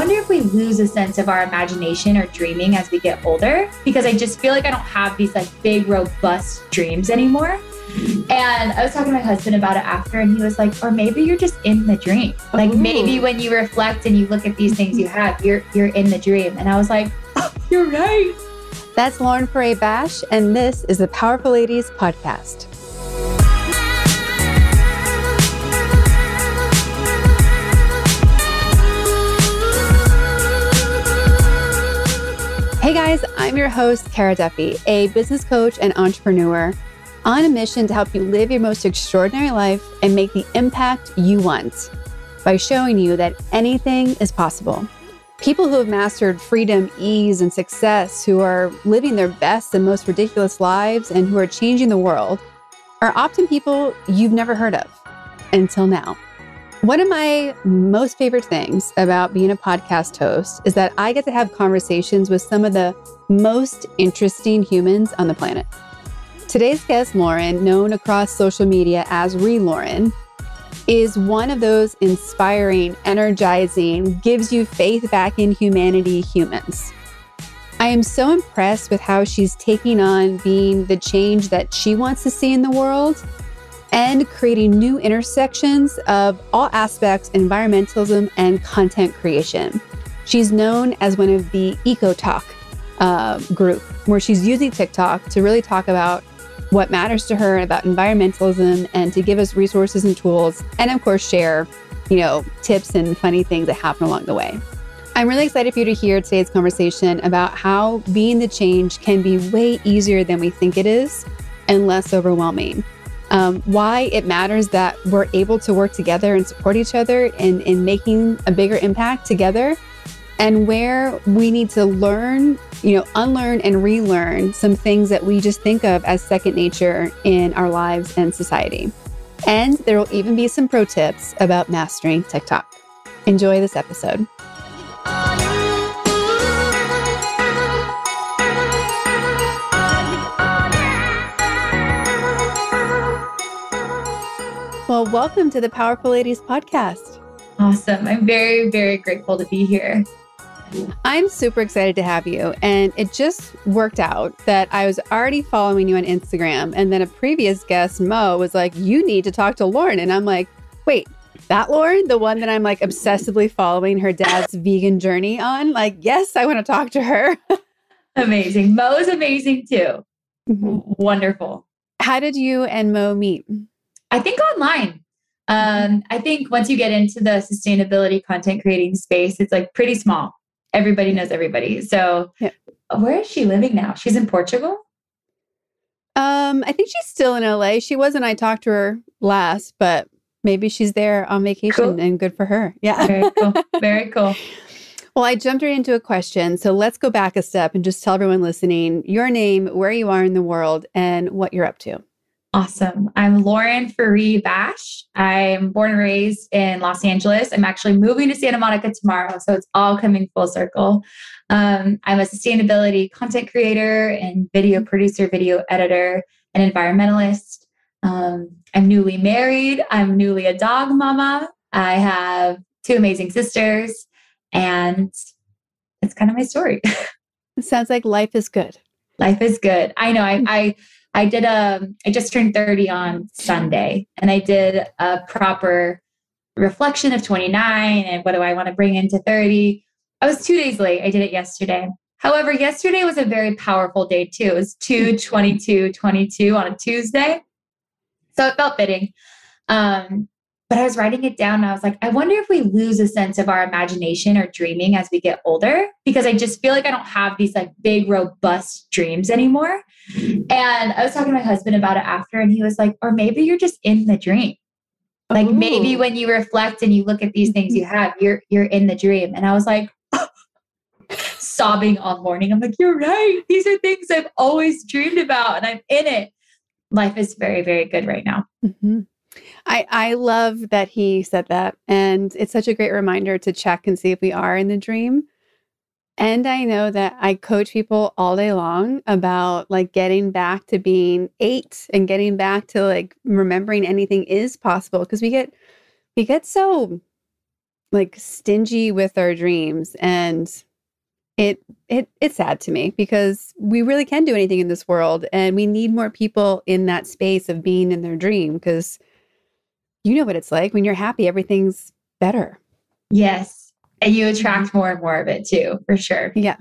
wonder if we lose a sense of our imagination or dreaming as we get older, because I just feel like I don't have these like big, robust dreams anymore. And I was talking to my husband about it after, and he was like, or maybe you're just in the dream. Like maybe when you reflect and you look at these things you have, you're in the dream. And I was like, oh, you're right. That's Lauren Ferree Bash, and this is the Powerful Ladies Podcast. Hey guys, I'm your host, Kara Duffy, a business coach and entrepreneur on a mission to help you live your most extraordinary life and make the impact you want by showing you that anything is possible. People who have mastered freedom, ease, and success, who are living their best and most ridiculous lives and who are changing the world, are often people you've never heard of until now. One of my most favorite things about being a podcast host is that I get to have conversations with some of the most interesting humans on the planet. Today's guest, Lauren, known across social media as Lauren, is one of those inspiring, energizing, gives you faith back in humanity humans. I am so impressed with how she's taking on being the change that she wants to see in the world and creating new intersections of all aspects, environmentalism and content creation. She's known as one of the Eco Talk group, where she's using TikTok to really talk about what matters to her about environmentalism and to give us resources and tools, and of course share, tips and funny things that happen along the way. I'm really excited for you to hear today's conversation about how being the change can be way easier than we think it is and less overwhelming. Why it matters that we're able to work together and support each other in making a bigger impact together, and where we need to learn, unlearn and relearn some things that we just think of as second nature in our lives and society. And there will even be some pro tips about mastering TikTok. Enjoy this episode. Well, welcome to the Powerful Ladies Podcast. Awesome. I'm very, very grateful to be here. I'm super excited to have you. And it just worked out that I was already following you on Instagram. And then a previous guest, Mo, was like, you need to talk to Lauren. And I'm like, wait, that Lauren? The one that I'm like obsessively following her dad's vegan journey on? Like, yes, I want to talk to her. Amazing. Mo is amazing too. Mm-hmm. Wonderful. How did you and Mo meet? I think online. I think once you get into the sustainability content creating space, it's like pretty small. Everybody knows everybody. So Where is she living now? She's in Portugal? I think she's still in LA. She was when I talked to her last, but maybe she's there on vacation and good for her. Yeah. Very cool. Very cool. Well, I jumped right into a question. So let's go back a step and just tell everyone listening your name, where you are in the world, and what you're up to. Awesome. I'm Lauren Ferree Bash. I'm born and raised in Los Angeles. I'm actually moving to Santa Monica tomorrow, so it's all coming full circle. I'm a sustainability content creator and video producer, video editor, and environmentalist. I'm newly married. I'm newly a dog mama. I have 2 amazing sisters, and it's kind of my story. It sounds like life is good. Life is good. I know. I just turned 30 on Sunday, and I did a proper reflection of 29 and what do I want to bring into 30. I was 2 days late. I did it yesterday. However, yesterday was a very powerful day too. It was 2/22/22 on a Tuesday. So it felt fitting. But I was writing it down and I was like, I wonder if we lose a sense of our imagination or dreaming as we get older, because I just feel like I don't have these like big, robust dreams anymore. And I was talking to my husband about it after, and he was like, or maybe you're just in the dream. Like maybe when you reflect and you look at these things you have, you're in the dream. And I was like, sobbing all morning. I'm like, you're right. These are things I've always dreamed about and I'm in it. Life is very, very good right now. Mm-hmm. I love that he said that. And it's such a great reminder to check and see if we are in the dream. And I know that I coach people all day long about like getting back to being 8 and getting back to like remembering anything is possible. Because we get so like stingy with our dreams. And it's sad to me because we really can do anything in this world, and we need more people in that space of being in their dream, because you know what it's like when you're happy, everything's better. Yes. And you attract more and more of it too, for sure. Yeah.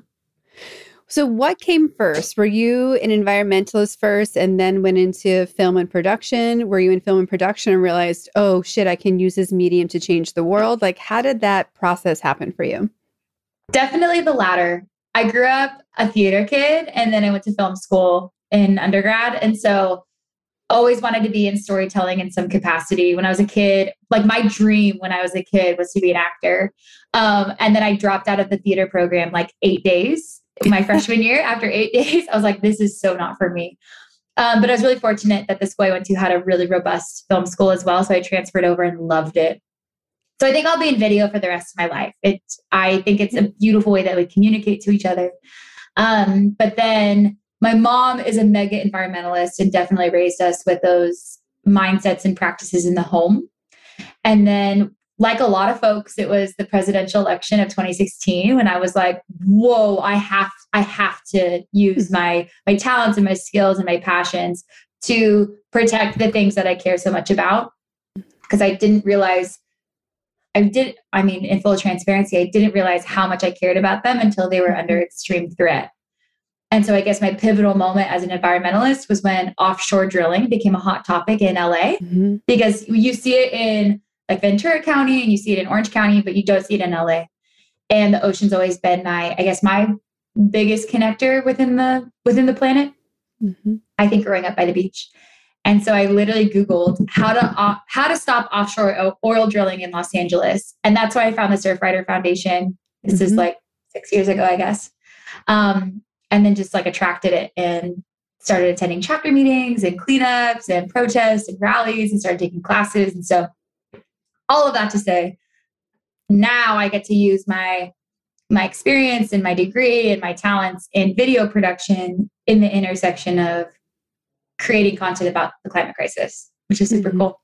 So what came first? Were you an environmentalist first and then went into film and production? Were you in film and production and realized, oh shit, I can use this medium to change the world? Like, how did that process happen for you? Definitely the latter. I grew up a theater kid, and then I went to film school in undergrad. And so always wanted to be in storytelling in some capacity. When I was a kid, like my dream when I was a kid was to be an actor. And then I dropped out of the theater program like 8 days my freshman year. After 8 days, I was like, this is so not for me. But I was really fortunate that the school I went to had a really robust film school as well. So I transferred over and loved it. So I think I'll be in video for the rest of my life. I think it's a beautiful way that we communicate to each other. But then my mom is a mega environmentalist and definitely raised us with those mindsets and practices in the home. And then, like a lot of folks, it was the presidential election of 2016 when I was like, whoa, I have to use my talents and my skills and my passions to protect the things that I care so much about. Because I didn't realize, in full transparency, I didn't realize how much I cared about them until they were under extreme threat. And so I guess my pivotal moment as an environmentalist was when offshore drilling became a hot topic in LA, because you see it in like Ventura County and you see it in Orange County, but you don't see it in LA. And the ocean's always been my biggest connector within the planet. I think growing up by the beach. And so I literally Googled how to stop offshore oil drilling in Los Angeles. And that's why I found the Surfrider Foundation. This is like 6 years ago, I guess. And then just like attracted it and started attending chapter meetings and cleanups and protests and rallies and started taking classes. And so all of that to say, now I get to use my experience and my degree and my talents in video production in the intersection of creating content about the climate crisis, which is super cool.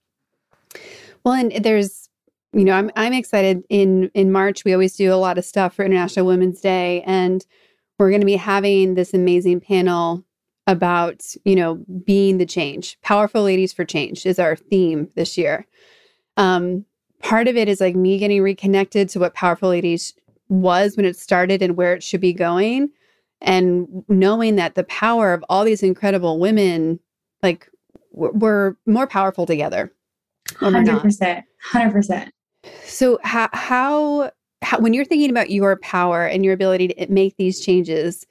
Well, and there's, I'm excited. In March, we always do a lot of stuff for International Women's Day, and we're going to be having this amazing panel about, being the change. Powerful Ladies for Change is our theme this year. Part of it is like me getting reconnected to what Powerful Ladies was when it started and where it should be going. And knowing that the power of all these incredible women, like we're more powerful together. 100%. 100%. So how when you're thinking about your power and your ability to make these changes,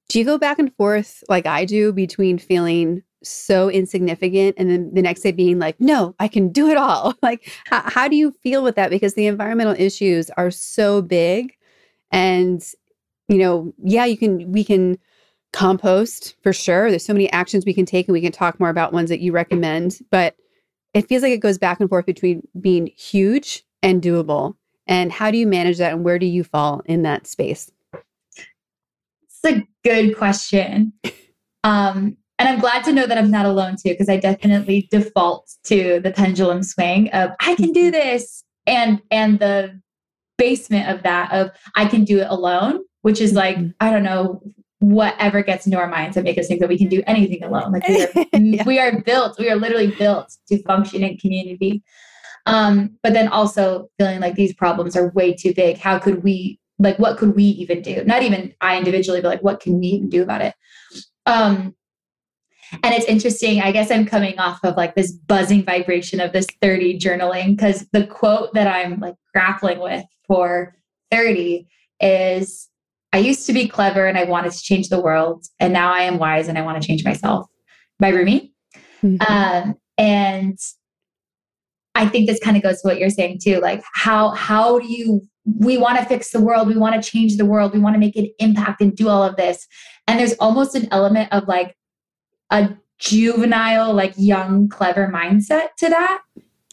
do you go back and forth like I do between feeling so insignificant and then the next day being like, no, I can do it all? Like, how do you feel with that? Because the environmental issues are so big, and we can compost for sure. There's so many actions we can take, and we can talk more about ones that you recommend, but it feels like it goes back and forth between being huge and doable. And how do you manage that? And where do you fall in that space? It's a good question. And I'm glad to know that I'm not alone too, because I definitely default to the pendulum swing of I can do this. And the basement of that of I can do it alone, which is like, I don't know, whatever gets into our minds that make us think that we can do anything alone. Like we are literally built to function in community. But then also feeling like these problems are way too big. How could we, what could we even do? Not even I individually, but what can we even do about it? And it's interesting. I guess I'm coming off of this buzzing vibration of this 30 journaling, because the quote that I'm grappling with for 30 is, I used to be clever and I wanted to change the world. And now I am wise and I want to change myself, by Rumi. And I think this kind of goes to what you're saying too. How do we want to fix the world. We want to change the world. We want to make an impact and do all of this. And there's almost an element of a juvenile, young, clever mindset to that.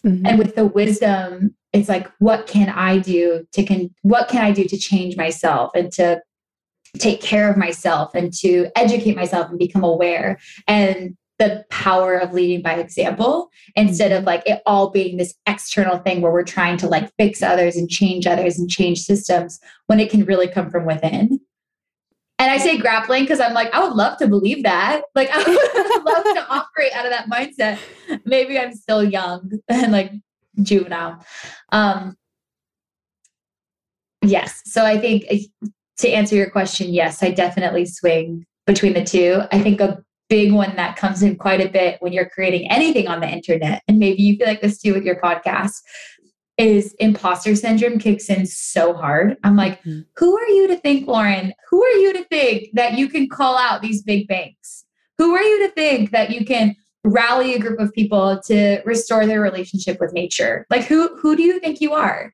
And with the wisdom, it's what can I do to change myself and to take care of myself and to educate myself and become aware. And the power of leading by example instead of like it all being this external thing where we're trying to like fix others and change systems when it can really come from within. And I say grappling because I'm like, I would love to believe that. Like, I would love to operate out of that mindset. Maybe I'm still young and like juvenile. Yes. So I think to answer your question, yes, I definitely swing between the two. I think a big one that comes in quite a bit when you're creating anything on the internet, and maybe you feel like this too with your podcast, is imposter syndrome kicks in so hard. I'm like, who are you to think, Lauren? Who are you to think that you can call out these big banks? Who are you to think that you can rally a group of people to restore their relationship with nature? Like, who do you think you are?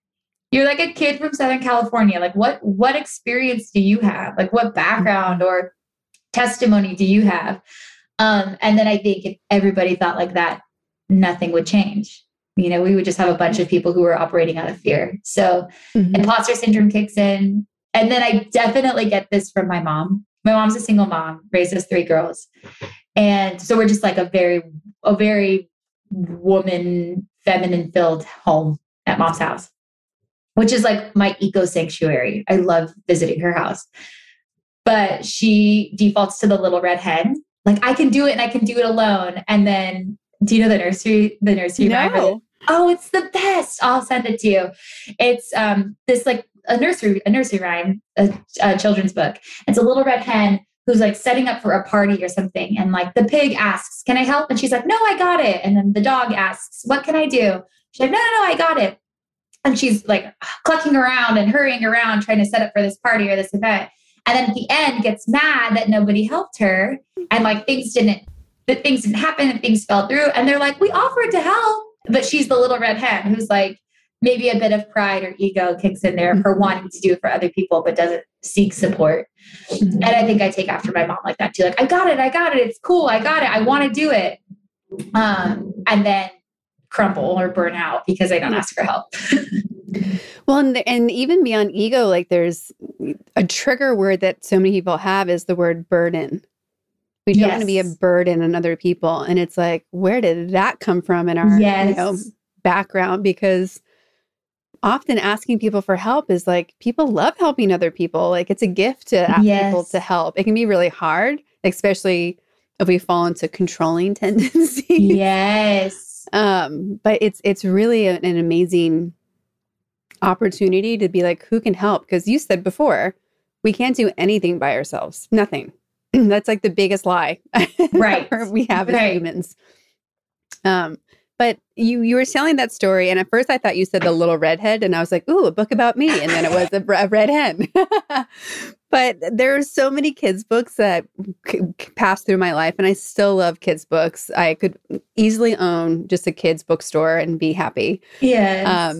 You're like a kid from Southern California. Like, what experience do you have? Like, what background or testimony do you have? And then I think if everybody thought like that, nothing would change. You know, we would just have a bunch of people who were operating out of fear. So imposter syndrome kicks in. And then I definitely get this from my mom. My mom's a single mom, raised us 3 girls. And so we're just like a very woman, feminine filled home at mom's house, which is like my eco sanctuary. I love visiting her house. But she defaults to the little red hen. Like, I can do it and I can do it alone. And then, do you know the nursery rhyme? Oh, it's the best. I'll send it to you. It's this like a nursery rhyme, a children's book. It's a little red hen who's like setting up for a party or something. And like the pig asks, can I help? And she's like, no, I got it. And then the dog asks, what can I do? She's like, no, I got it. And she's like clucking around and hurrying around trying to set up for this party or this event. And then at the end gets mad that nobody helped her and like things didn't happen and things fell through. And they're like, we offered to help. But she's the little red hen who's like, maybe a bit of pride or ego kicks in there for wanting to do it for other people, but doesn't seek support. And I think I take after my mom like that too. Like, I got it. It's cool. I got it. I want to do it. And then crumble or burn out because I don't ask for help. Well, and even beyond ego, like there's a trigger word that so many people have is the word burden. We don't want to be a burden on other people. And it's like, where did that come from in our background? Because often asking people for help is like, people love helping other people. Like, it's a gift to ask people to help. It can be really hard, especially if we fall into controlling tendencies. Yes. But it's really an amazing opportunity to be like, who can help? Because you said before, we can't do anything by ourselves. Nothing. That's like the biggest lie we have as humans. But you were telling that story, and at first I thought you said the little redhead, and I was like, ooh, a book about me. And then it was a red hen. But there are so many kids' books that pass through my life, and I still love kids' books. I could easily own just a kids' bookstore and be happy. Yes.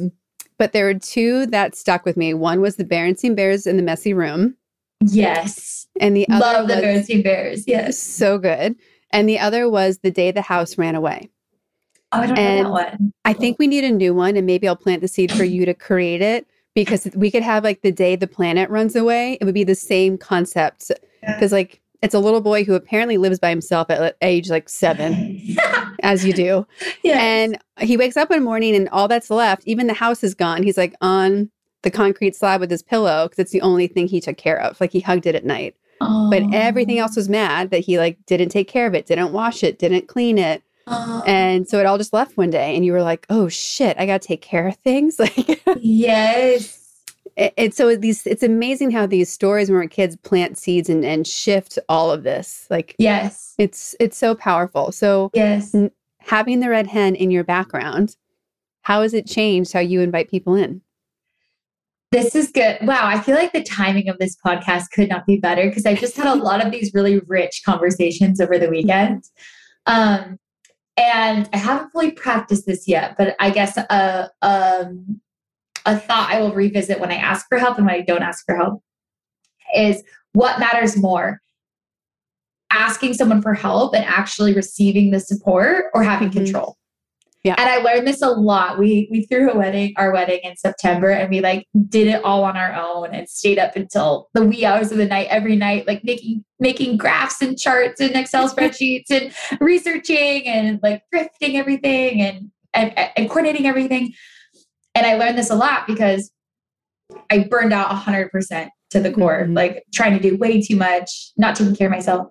But there were 2 that stuck with me. One was The Berenstain Bears in the Messy Room. Yes. And the other love the Berenstain Bears. Yes. So good. And the other was The Day the House Ran Away. Oh, I don't know that one. I think we need a new one, and maybe I'll plant the seed for you to create it, because we could have like The Day the Planet Runs Away. It would be the same concept, because like it's a little boy who apparently lives by himself at age like 7, as you do. Yes. And he wakes up one morning and all that's left, even the house is gone. He's like on the concrete slab with his pillow because it's the only thing he took care of. Like, he hugged it at night. Oh. But everything else was mad that he like didn't take care of it, didn't wash it, didn't clean it. And so it all just left one day, and you were like, oh shit, I got to take care of things. Like, yes. It's amazing how these stories when we're kids plant seeds and shift all of this. Like, yes, it's so powerful. So yes, having the red hen in your background, how has it changed how you invite people in? This is good. Wow. I feel like the timing of this podcast could not be better, because I just had a lot of these really rich conversations over the weekend. And I haven't fully practiced this yet, but I guess a thought I will revisit when I ask for help and when I don't ask for help is, what matters more? Asking someone for help and actually receiving the support, or having control? Yeah. And I learned this a lot. We threw our wedding in September, and we like did it all on our own and stayed up until the wee hours of the night, every night, like making graphs and charts and Excel spreadsheets and researching and like thrifting everything and coordinating everything. And I learned this a lot because I burned out 100% to the core, like trying to do way too much, not taking care of myself.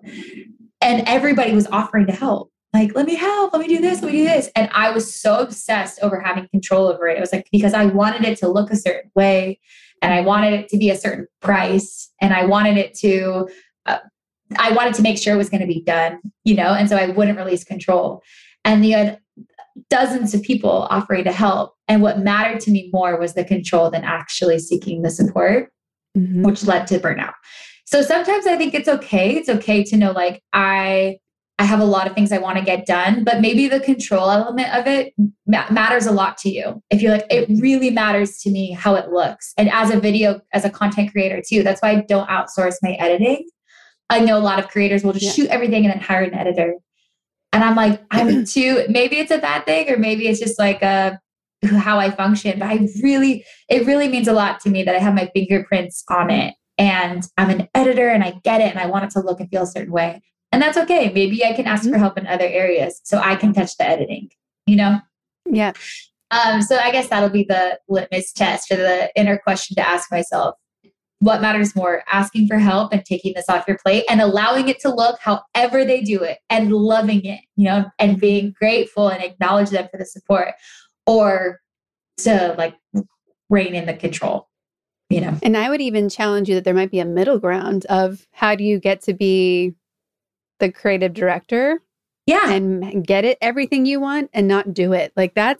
And everybody was offering to help. Like, let me help, let me do this, let me do this. And I was so obsessed over having control over it. It was like, because I wanted it to look a certain way, and I wanted it to be a certain price, and I wanted it to, I wanted to make sure it was going to be done, you know? And so I wouldn't release control. And you had dozens of people offering to help. And what mattered to me more was the control than actually seeking the support, which led to burnout. So sometimes I think it's okay. It's okay to know, like, I have a lot of things I want to get done, but maybe the control element of it matters a lot to you. If you're like, it really matters to me how it looks. And as a content creator too, that's why I don't outsource my editing. I know a lot of creators will just shoot everything and then hire an editor. And I'm like, I'm too, maybe it's a bad thing, or maybe it's just like how I function. But it really means a lot to me that I have my fingerprints on it, and I'm an editor and I get it, and I want it to look and feel a certain way. And that's okay. Maybe I can ask for help in other areas so I can touch the editing, you know? Yeah. So I guess that'll be the litmus test, or the inner question to ask myself. What matters more, asking for help and taking this off your plate and allowing it to look however they do it and loving it, you know, and being grateful and acknowledge them for the support, or to like rein in the control, you know? And I would even challenge you that there might be a middle ground of how do you get to be the creative director and get it everything you want and not do it. Like that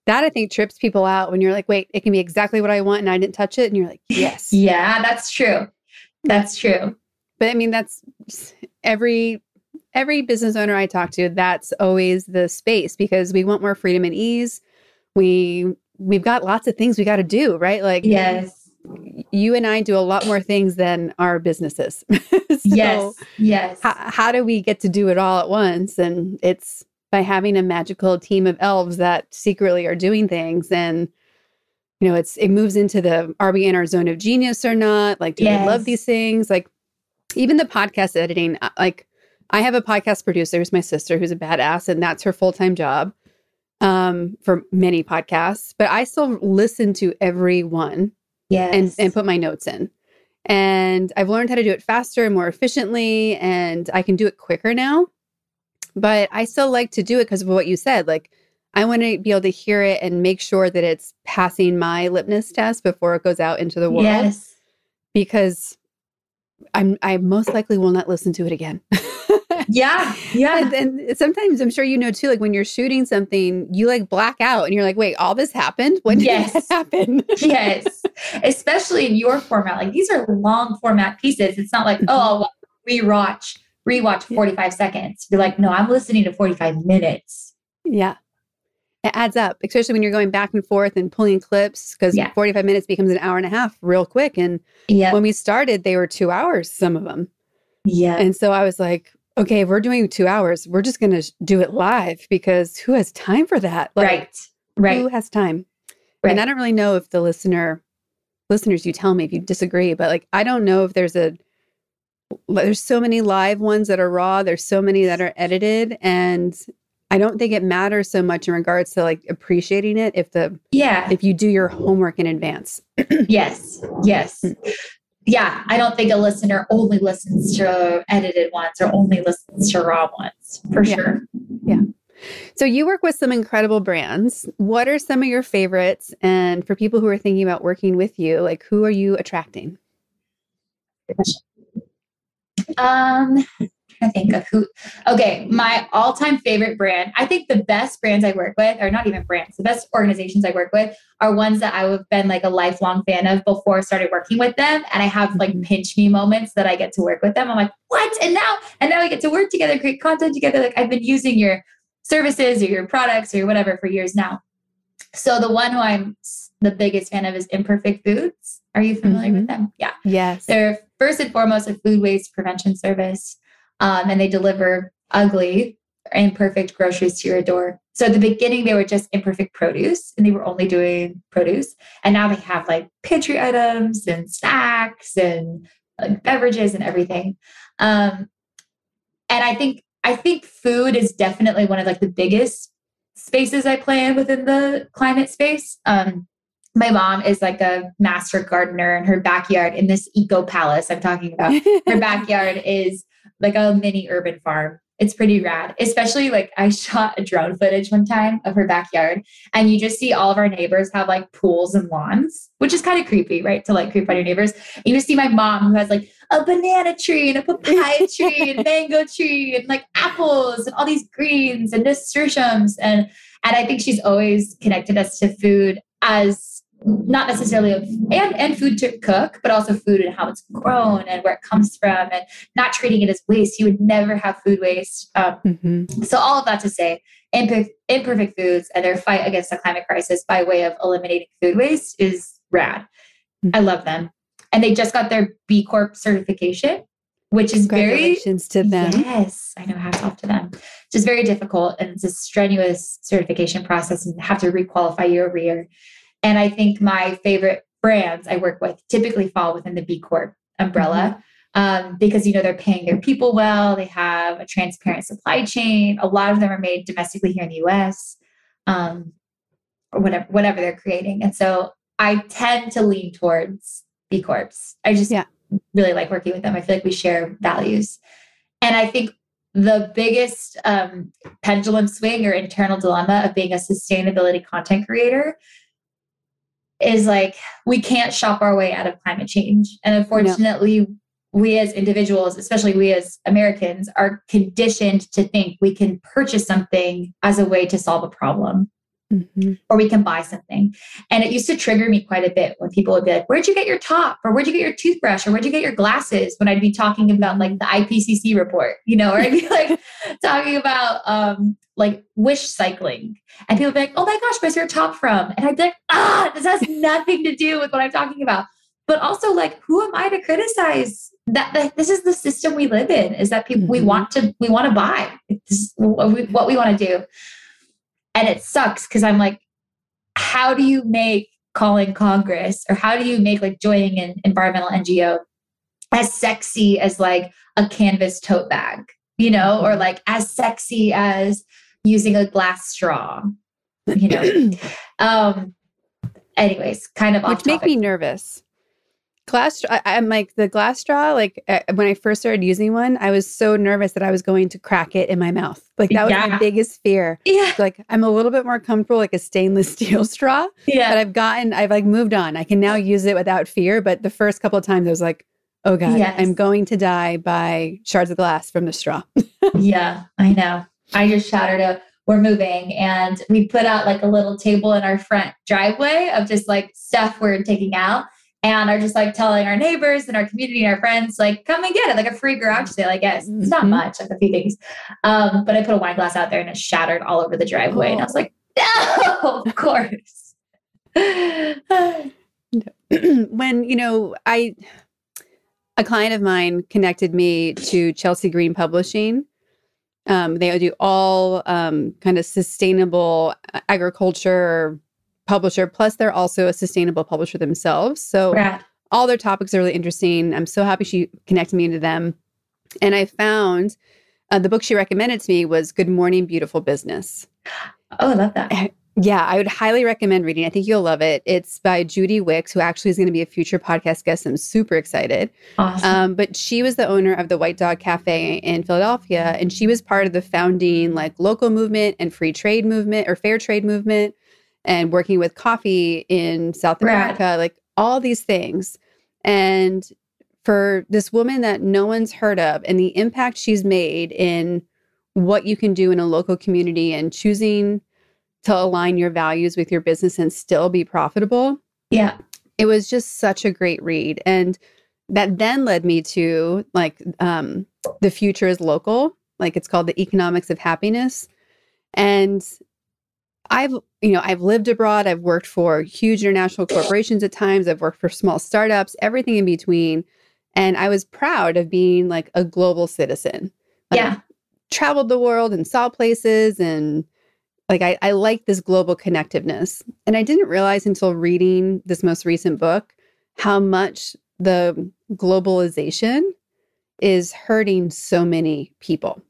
I think trips people out when you're like, wait, it can be exactly what I want and I didn't touch it. And you're like, yes. Yeah, that's true. That's true. But I mean, that's every business owner I talk to, that's always the space, because we want more freedom and ease. We've got lots of things we got to do, right? Like, yes. You and I do a lot more things than our businesses. So yes. How do we get to do it all at once? And it's by having a magical team of elves that secretly are doing things. And, you know, it moves into the, are we in our zone of genius or not? Like, do we love these things? Like, even the podcast editing, like, I have a podcast producer who's my sister, who's a badass, and that's her full-time job for many podcasts. But I still listen to every one. Yes. And put my notes in. And I've learned how to do it faster and more efficiently, and I can do it quicker now. But I still like to do it because of what you said. Like, I want to be able to hear it and make sure that it's passing my litmus test before it goes out into the world. Yes. Because I most likely will not listen to it again. Yeah. And sometimes I'm sure you know too, like when you're shooting something, you like black out and you're like, wait, all this happened? When did that happen? Yes. Especially in your format. Like, these are long format pieces. It's not like, oh, well, rewatch 45 seconds. You're like, no, I'm listening to 45 minutes. Yeah. It adds up, especially when you're going back and forth and pulling clips, because 45 minutes becomes an hour and a half real quick. And when we started, they were 2 hours, some of them. Yeah. And so I was like, okay, if we're doing 2 hours, we're just going to do it live, because who has time for that? Like, right. Who has time? Right. And I don't really know if the listeners, you tell me if you disagree, but like, I don't know if there's so many live ones that are raw. There's so many that are edited. And I don't think it matters so much in regards to like appreciating it if you do your homework in advance. Yes. Yeah, I don't think a listener only listens to edited ones or only listens to raw ones, for sure. Yeah. So you work with some incredible brands. What are some of your favorites? And for people who are thinking about working with you, like, who are you attracting? I think of who. Okay, my all-time favorite brand. I think the best brands I work with, or not even brands, the best organizations I work with are ones that I have been like a lifelong fan of before I started working with them. And I have like pinch me moments that I get to work with them. I'm like, what? And now we get to work together, create content together. Like, I've been using your services or your products or whatever for years now. So the one who I'm the biggest fan of is Imperfect Foods. Are you familiar with them? Yeah. Yes. They're first and foremost a food waste prevention service. And they deliver ugly, imperfect groceries to your door. So at the beginning, they were just imperfect produce and they were only doing produce. And now they have like pantry items and snacks and like beverages and everything. And I think food is definitely one of like the biggest spaces I play in within the climate space. My mom is like a master gardener, and her backyard in this eco palace I'm talking about, her backyard is like a mini urban farm. It's pretty rad, especially like I shot a drone footage one time of her backyard, and you just see all of our neighbors have like pools and lawns, which is kind of creepy, right? To like creep on your neighbors. And you just see my mom who has like a banana tree and a papaya tree and mango tree and like apples and all these greens and nasturtiums. And I think she's always connected us to food as not necessarily and food to cook, but also food and how it's grown and where it comes from, and not treating it as waste. You would never have food waste. So all of that to say, imperfect foods and their fight against the climate crisis by way of eliminating food waste is rad. I love them. And they just got their B Corp certification, which is congratulations to them. Yes, I know, hats off to them. It's just very difficult, and it's a strenuous certification process, and have to requalify year over year. And I think my favorite brands I work with typically fall within the B Corp umbrella, because, you know, they're paying their people well. They have a transparent supply chain. A lot of them are made domestically here in the US, or whatever they're creating. And so I tend to lean towards B Corps. I just really like working with them. I feel like we share values. And I think the biggest pendulum swing or internal dilemma of being a sustainability content creator is like, we can't shop our way out of climate change. And unfortunately, we as individuals, especially we as Americans, are conditioned to think we can purchase something as a way to solve a problem. Or we can buy something. And it used to trigger me quite a bit when people would be like, where'd you get your top? Or where'd you get your toothbrush? Or where'd you get your glasses? When I'd be talking about like the IPCC report, you know, or I'd be like talking about like wish cycling. And people would be like, oh my gosh, where's your top from? And I'd be like, this has nothing to do with what I'm talking about. But also, like, who am I to criticize that this is the system we live in, is that people we want to buy. This is what we want to do. And it sucks because I'm like, how do you make calling Congress, or how do you make like joining an environmental NGO as sexy as like a canvas tote bag, you know, or like as sexy as using a glass straw, you know? Anyways, kind of off Which make me nervous. I'm like the glass straw, like when I first started using one, I was so nervous that I was going to crack it in my mouth. Like that was my biggest fear. Yeah. Like I'm a little bit more comfortable, like a stainless steel straw. Yeah. But I've like moved on. I can now use it without fear. But the first couple of times I was like, oh God, I'm going to die by shards of glass from the straw. Yeah, I know. I just shouted we're moving, and we put out like a little table in our front driveway of just like stuff we're taking out. And are just like telling our neighbors and our community and our friends, like, come and get it, like a free garage sale, I guess. It's not much, like a few things. But I put a wine glass out there and it shattered all over the driveway. And I was like, no, of course. When, you know, a client of mine connected me to Chelsea Green Publishing. They do all kind of sustainable agriculture publisher, plus they're also a sustainable publisher themselves. So all their topics are really interesting. I'm so happy she connected me into them. And I found the book she recommended to me was Good Morning, Beautiful Business. Oh, I love that. Yeah, I would highly recommend reading. I think you'll love it. It's by Judy Wicks, who actually is going to be a future podcast guest. I'm super excited. Awesome. But she was the owner of the White Dog Cafe in Philadelphia, and she was part of the founding like local movement and free trade movement or fair trade movement, and working with coffee in South America, like all these things. And for this woman that no one's heard of, and the impact she's made in what you can do in a local community and choosing to align your values with your business and still be profitable. Yeah. It was just such a great read. And that then led me to like, The Future is Local. Like it's called The Economics of Happiness. And I've lived abroad. I've worked for huge international corporations at times. I've worked for small startups, everything in between. And I was proud of being like a global citizen. Like, traveled the world and saw places and like, I like this global connectiveness. And I didn't realize until reading this most recent book how much the globalization is hurting so many people.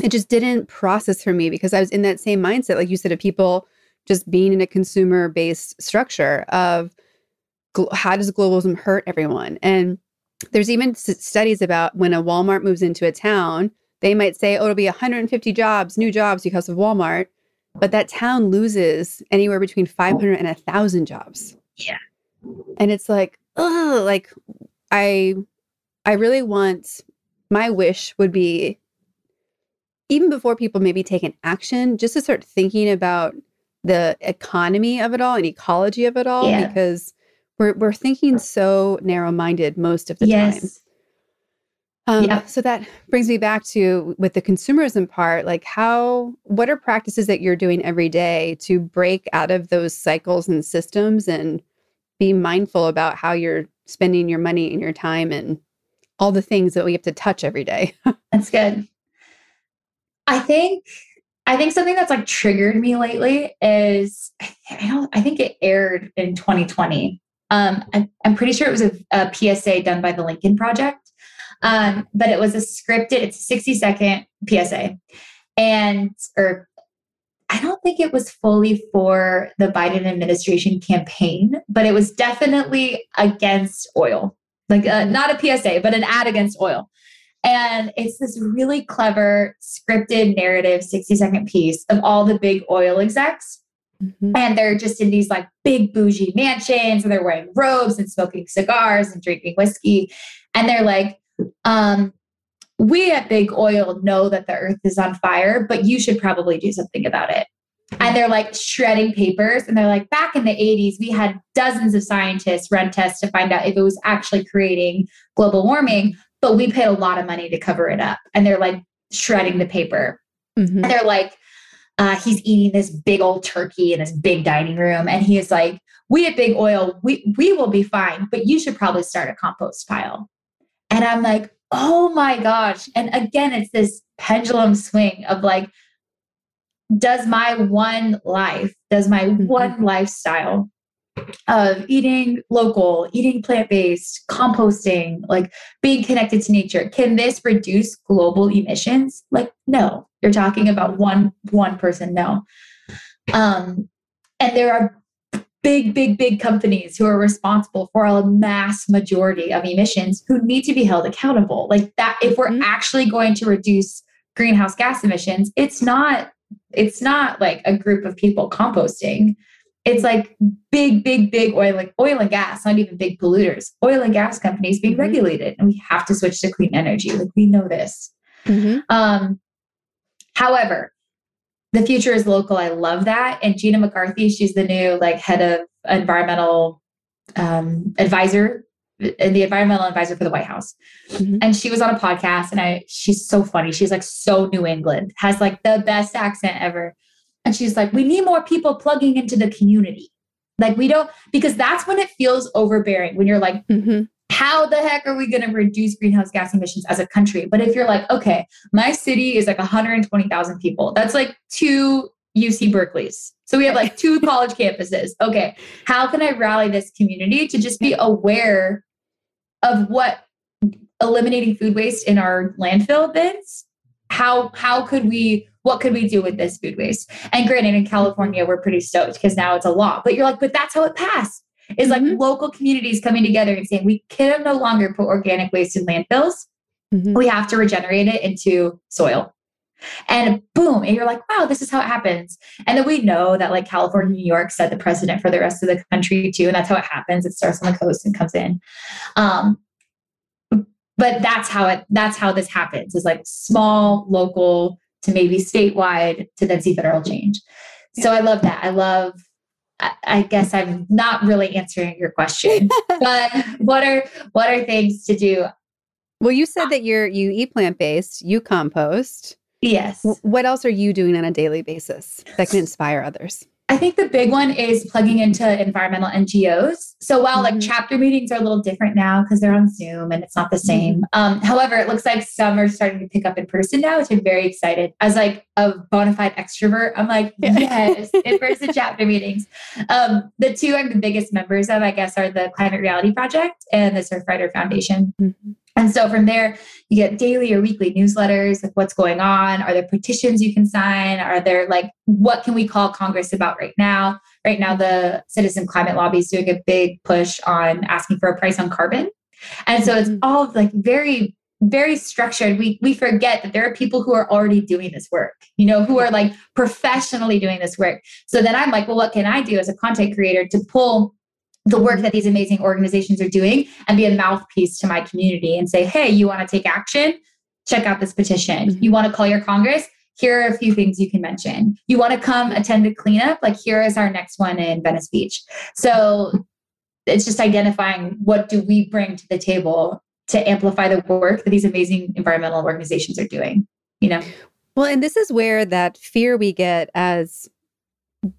It just didn't process for me because I was in that same mindset, like you said, of people just being in a consumer-based structure of how does globalism hurt everyone? And there's even studies about when a Walmart moves into a town, they might say, oh, it'll be 150 jobs, new jobs because of Walmart. But that town loses anywhere between 500 and 1,000 jobs. Yeah. And it's like, oh, like I really want, my wish would be, even before people maybe take an action, just to start thinking about the economy of it all and ecology of it all, because we're thinking so narrow-minded most of the time. So that brings me back to, with the consumerism part, like what are practices that you're doing every day to break out of those cycles and systems and be mindful about how you're spending your money and your time and all the things that we have to touch every day? That's good. I think something that's like triggered me lately is, I think it aired in 2020. I'm pretty sure it was a PSA done by the Lincoln Project. But it was it's a 60-second PSA. Or I don't think it was fully for the Biden administration campaign, but it was definitely against oil. Like not a PSA, but an ad against oil. And it's this really clever scripted narrative 60-second piece of all the big oil execs. Mm-hmm. And they're just in these like big bougie mansions and they're wearing robes and smoking cigars and drinking whiskey. And they're like, we at Big Oil know that the earth is on fire, but you should probably do something about it. And they're like shredding papers. And they're like, back in the 80s, we had dozens of scientists run tests to find out if it was actually creating global warming, but we paid a lot of money to cover it up. And they're like shredding the paper. Mm-hmm. And they're like, he's eating this big old turkey in this big dining room. And he is like, we at Big Oil, we will be fine, but you should probably start a compost pile. And I'm like, oh my gosh. And again, it's this pendulum swing of like, does my one lifestyle of eating local, eating plant-based, composting, like being connected to nature, can this reduce global emissions? Like, no, you're talking about one person. No. And there are big companies who are responsible for a mass majority of emissions who need to be held accountable. Like that, if we're actually going to reduce greenhouse gas emissions, it's not like a group of people composting. It's like big oil and gas, not even big polluters, oil and gas companies being regulated. And we have to switch to clean energy. Like we know this. Mm-hmm. However, the future is local. I love that. And Gina McCarthy, she's the new like head of environmental advisor, the environmental advisor for the White House. Mm-hmm. And she was on a podcast and she's so funny. She's like so New England, has like the best accent ever. And she's like, we need more people plugging into the community. Like we don't, because that's when it feels overbearing, when you're like, how the heck are we going to reduce greenhouse gas emissions as a country? But if you're like, okay, my city is like 120,000 people. That's like 2 UC Berkeleys. So we have like 2 college campuses. Okay. How can I rally this community to just be aware of what eliminating food waste in our landfill bins? What could we do with this food waste? And granted, in California, we're pretty stoked because now it's a law, but you're like, but that's how it passed. Is like local communities coming together and saying, we can no longer put organic waste in landfills. We have to regenerate it into soil. And boom, and you're like, wow, this is how it happens. And then we know that like California, New York set the precedent for the rest of the country too. And that's how it happens. It starts on the coast and comes in. But that's how this happens, is like small, local to maybe statewide to then see federal change. Yeah. So I love that. I guess I'm not really answering your question, but what are things to do? Well, you said that you eat plant-based, you compost. Yes. What else are you doing on a daily basis that can inspire others? I think the big one is plugging into environmental NGOs. So while like chapter meetings are a little different now because they're on Zoom and it's not the same. However, it looks like some are starting to pick up in person now, which I'm very excited. As like a bona fide extrovert, I'm like, yes, in-person chapter meetings. The two I'm the biggest members of, I guess, are the Climate Reality Project and the Surfrider Foundation. And so from there, you get daily or weekly newsletters of what's going on. Are there petitions you can sign? Are there like, what can we call Congress about right now? Right now, the Citizen Climate Lobby is doing a big push on asking for a price on carbon. And so it's all like very, very structured. We forget that there are people who are already doing this work, you know, who are like professionally doing this work. So then I'm like, well, what can I do as a content creator to pull the work that these amazing organizations are doing and be a mouthpiece to my community and say, hey, you want to take action? Check out this petition. You want to call your Congress? Here are a few things you can mention. You want to come attend a cleanup? Like here is our next one in Venice Beach. So it's just identifying what do we bring to the table to amplify the work that these amazing environmental organizations are doing, you know? Well, and this is where that fear we get as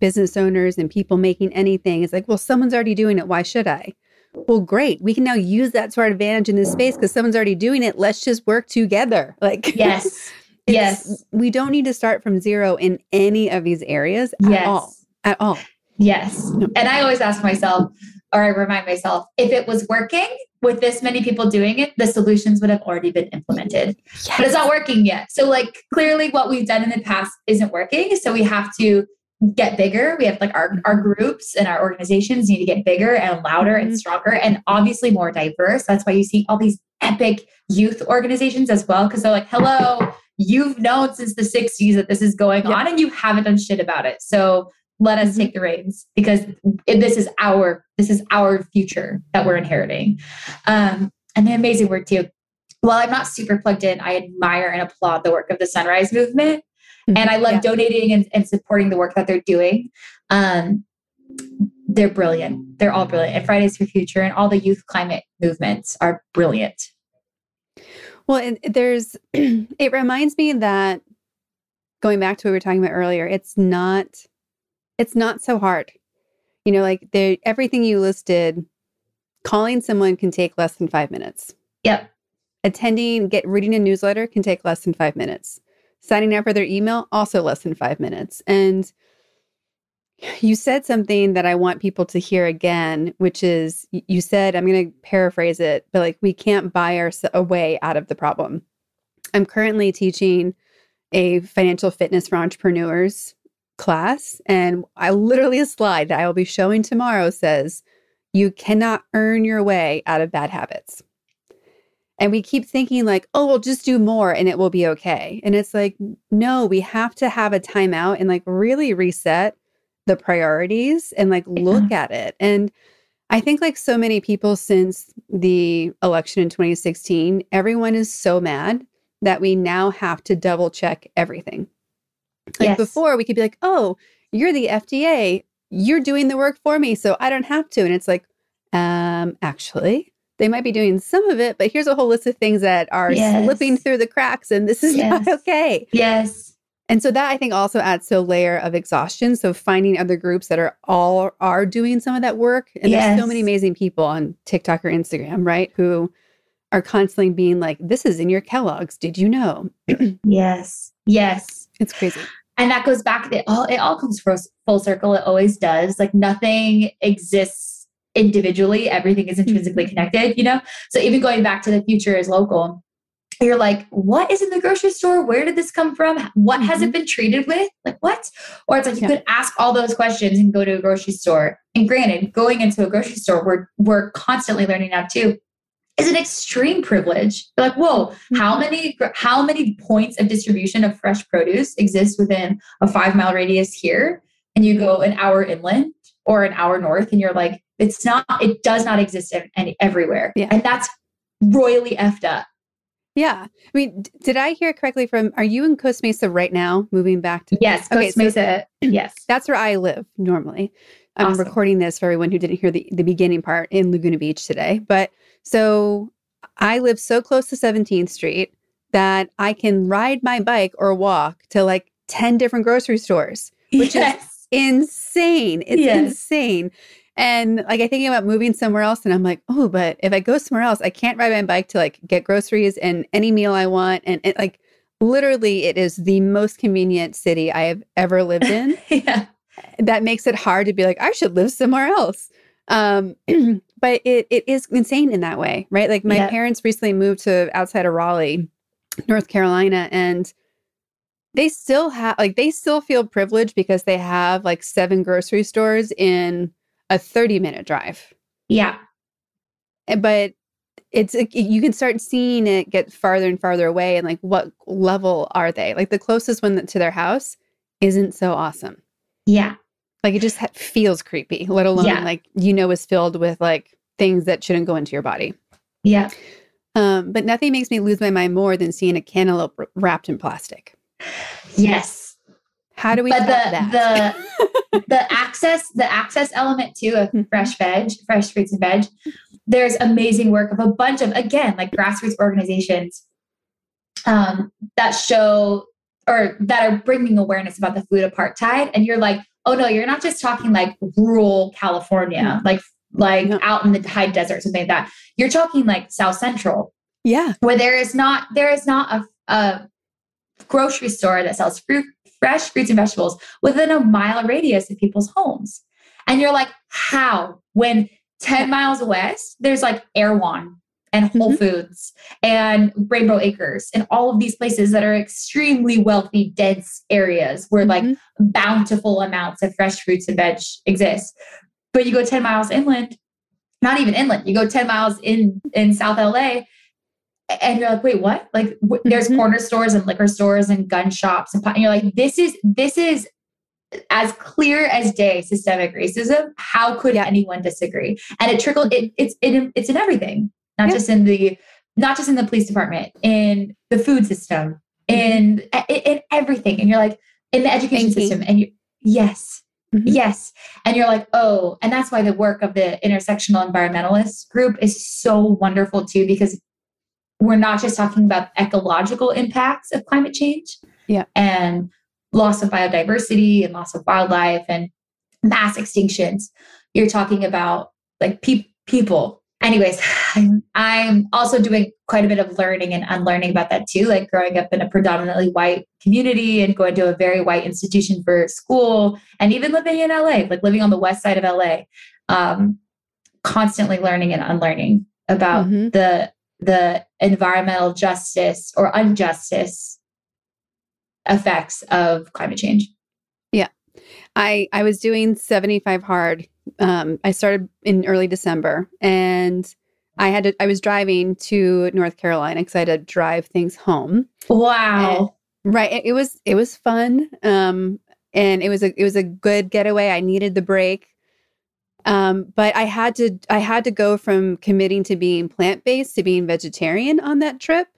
business owners and people making anything is like, well, someone's already doing it. Why should I? Well, great. We can now use that to our advantage in this space because someone's already doing it. Let's just work together. Like, yes. Yes. We don't need to start from zero in any of these areas at all. Yes. And I always ask myself, or I remind myself, if it was working with this many people doing it, the solutions would have already been implemented. Yes. But it's not working yet. So like clearly what we've done in the past isn't working. So we have to get bigger. We have like our groups and our organizations need to get bigger and louder and stronger and obviously more diverse. That's why you see all these epic youth organizations as well. Cause they're like, hello, you've known since the 60s that this is going on and you haven't done shit about it. So let us take the reins because this is our future that we're inheriting. And the amazing work too. While I'm not super plugged in, I admire and applaud the work of the Sunrise Movement. And I love donating and supporting the work that they're doing. They're brilliant. They're all brilliant. And Fridays for Future and all the youth climate movements are brilliant. Well, and it reminds me that going back to what we were talking about earlier, it's not so hard. You know, like everything you listed, calling someone can take less than 5 minutes. Yep. Reading a newsletter can take less than 5 minutes. Signing up for their email, also less than 5 minutes. And you said something that I want people to hear again, which is you said, I'm going to paraphrase it, but like, we can't buy our way out of the problem. I'm currently teaching a financial fitness for entrepreneurs class. And a slide that I will be showing tomorrow says, you cannot earn your way out of bad habits. And we keep thinking like, oh, we'll just do more and it will be okay. And it's like, no, we have to have a timeout and like really reset the priorities and like look at it. And I think like so many people since the election in 2016, everyone is so mad that we now have to double check everything. Like before we could be like, oh, you're the FDA, you're doing the work for me, so I don't have to. And it's like, actually, they might be doing some of it, but here's a whole list of things that are slipping through the cracks and this is not okay. Yes. And so that I think also adds to a layer of exhaustion. So finding other groups that are doing some of that work. And there's so many amazing people on TikTok or Instagram, right? Who are constantly being like, this is in your Kellogg's. Did you know? Yes. Yes. It's crazy. And that goes back, it all comes full circle. It always does. Like nothing exists individually. Everything is intrinsically connected, you know? So even going back to the future is local, you're like, what is in the grocery store? Where did this come from? What has it been treated with? Like what? Or it's like, you could ask all those questions and go to a grocery store. And granted, going into a grocery store, we're constantly learning now too, is an extreme privilege. You're like, whoa, how many points of distribution of fresh produce exist within a 5-mile radius here? And you go an hour inland or an hour north and you're like, it does not exist everywhere. Yeah. And that's royally effed up. Yeah. I mean, did I hear correctly are you in Costa Mesa right now, moving back to? Yes, Costa Mesa. Yes. That's where I live normally. I'm recording this for everyone who didn't hear the beginning part in Laguna Beach today. But so I live so close to 17th Street that I can ride my bike or walk to like 10 different grocery stores, which is insane. It's insane. And like, I think about moving somewhere else and I'm like, oh, but if I go somewhere else, I can't ride my bike to like get groceries and any meal I want. And it, like, literally, it is the most convenient city I have ever lived in. That makes it hard to be like, I should live somewhere else. But it is insane in that way, right? Like my parents recently moved to outside of Raleigh, North Carolina, and they still have, like, they still feel privileged because they have like 7 grocery stores in a 30-minute drive. Yeah. But it's, you can start seeing it get farther and farther away. And like, what level are they? Like the closest one to their house isn't so awesome. Yeah. Like it just feels creepy, let alone like, is filled with like things that shouldn't go into your body. Yeah. But nothing makes me lose my mind more than seeing a cantaloupe wrapped in plastic. Yes. How do we stop that? The access element too of fresh fruits and veg. There's amazing work of a bunch of, again, like grassroots organizations that show or that are bringing awareness about the food apartheid. And you're like, oh no, you're not just talking like rural California, like out in the high desert, something like that. You're talking like South Central. Yeah. Where there is not a grocery store that sells fresh fruits and vegetables within a mile radius of people's homes. And you're like, how? When 10 miles west, there's like Erewhon and Whole Foods and Rainbow Acres and all of these places that are extremely wealthy, dense areas where like bountiful amounts of fresh fruits and veg exist. But you go 10 miles inland, not even inland, you go 10 miles in South LA and you're like, wait, what? Like there's corner stores and liquor stores and gun shops and you're like, this is as clear as day systemic racism. How could anyone disagree? And it trickled. It's in everything, not just in the police department, in the food system, in everything. And you're like, in the education system, and you yes. And you're like, oh, and that's why the work of the intersectional environmentalist group is so wonderful too, because we're not just talking about ecological impacts of climate change and loss of biodiversity and loss of wildlife and mass extinctions. You're talking about like people. Anyways, I'm also doing quite a bit of learning and unlearning about that too. Like growing up in a predominantly white community and going to a very white institution for school, and even living in LA, like living on the west side of LA, constantly learning and unlearning about the environmental justice or injustice effects of climate change. Yeah. I was doing 75 hard. I started in early December, and I was driving to North Carolina because I had to drive things home. Wow. Right. It was fun. And it was a good getaway. I needed the break. But I had to go from committing to being plant-based to being vegetarian on that trip,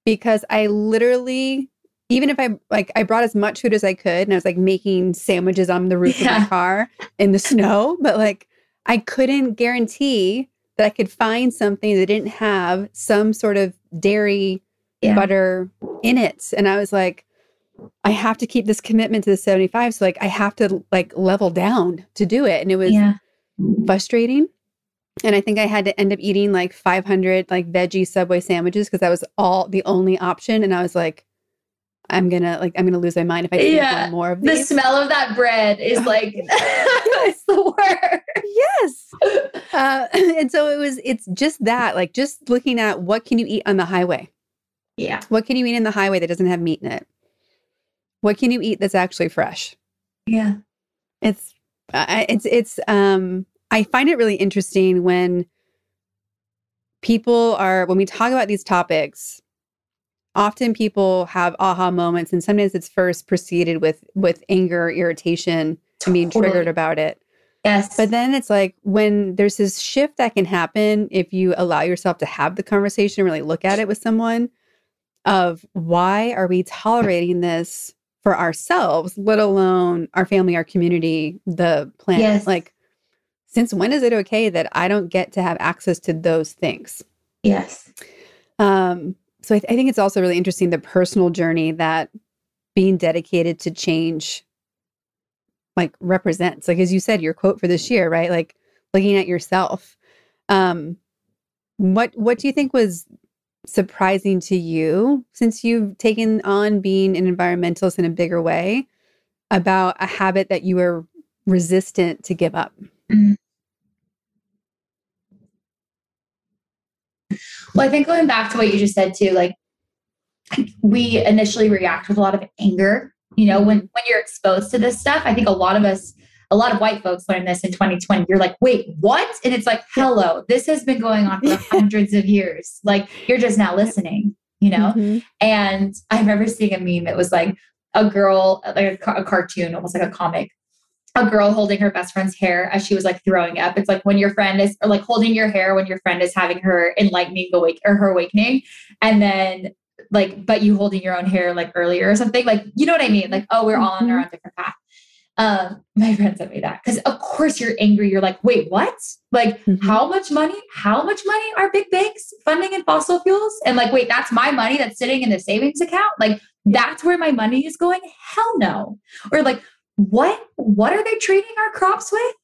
because I literally, even if I brought as much food as I could, and I was like making sandwiches on the roof of my car in the snow, but like I couldn't guarantee that I could find something that didn't have some sort of dairy butter in it. And I was like, I have to keep this commitment to the 75. So like I have to like level down to do it. And it was frustrating. And I think I had to end up eating like 500 like veggie Subway sandwiches because that was the only option. And I was like, I'm gonna lose my mind if I eat one more of these. The smell of that bread is like it's the worst. Yes. And so it's just that, like just looking at what can you eat on the highway? Yeah. What can you eat in the highway that doesn't have meat in it? What can you eat that's actually fresh? Yeah. I find it really interesting when we talk about these topics, often people have aha moments, and sometimes it's first preceded with anger, irritation, and being triggered about it. Yes. But then it's like when there's this shift that can happen if you allow yourself to have the conversation and really look at it with someone of why are we tolerating this for ourselves, let alone our family, our community, the planet. Yes. Like, since when is it okay that I don't get to have access to those things? Yes. So I think it's also really interesting, the personal journey that being dedicated to change like represents. Like, as you said, your quote for this year, right? Like looking at yourself. What do you think was surprising to you since you've taken on being an environmentalist in a bigger way about a habit that you were resistant to give up? Well, I think going back to what you just said too, like we initially react with a lot of anger. You know, when you're exposed to this stuff, I think a lot of white folks learned this in 2020. You're like, wait, what? And it's like, hello, this has been going on for hundreds of years. Like, you're just now listening, you know? And I remember seeing a meme. It was like a girl, like a cartoon, almost like a comic, a girl holding her best friend's hair as she was like throwing up. It's like when your friend is, or like holding your hair when your friend is having her enlightening or her awakening. And then like, but you holding your own hair like earlier or something, like, you know what I mean? Like, oh, we're all on our own different path. My friend sent me that because of course you're angry. You're like, wait, what? Like how much money are big banks funding in fossil fuels? And like, wait, that's my money that's sitting in the savings account. Like that's where my money is going. Hell no. Or like, what are they treating our crops with?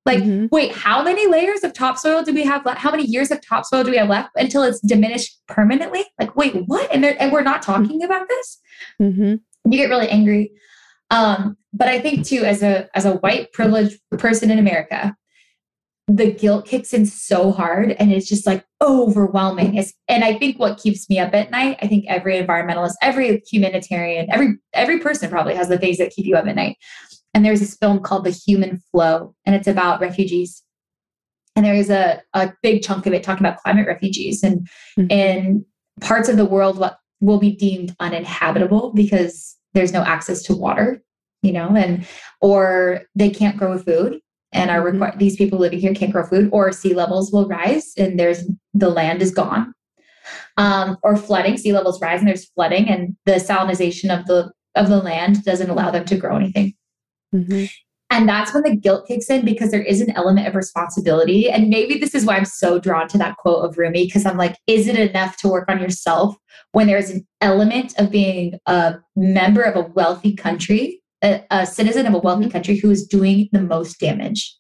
Like, wait, how many layers of topsoil do we have left? How many years of topsoil do we have left until it's diminished permanently? Like, wait, what? And we're not talking about this. You get really angry. But I think too, as a white privileged person in America, the guilt kicks in so hard and it's just like overwhelming. And I think what keeps me up at night, I think every environmentalist, every humanitarian, every person probably has the things that keep you up at night. And there's this film called The Human Flow, and it's about refugees. And there is a big chunk of it talking about climate refugees and in parts of the world what will be deemed uninhabitable because there's no access to water, you know, or they can't grow food and are these people living here can't grow food, or sea levels will rise and the land is gone. Or flooding, sea levels rise and there's flooding and the salinization of the land doesn't allow them to grow anything. And that's when the guilt kicks in because there is an element of responsibility. And maybe this is why I'm so drawn to that quote of Rumi, because I'm like, is it enough to work on yourself when there's an element of being a member of a wealthy country, a citizen of a wealthy country who is doing the most damage?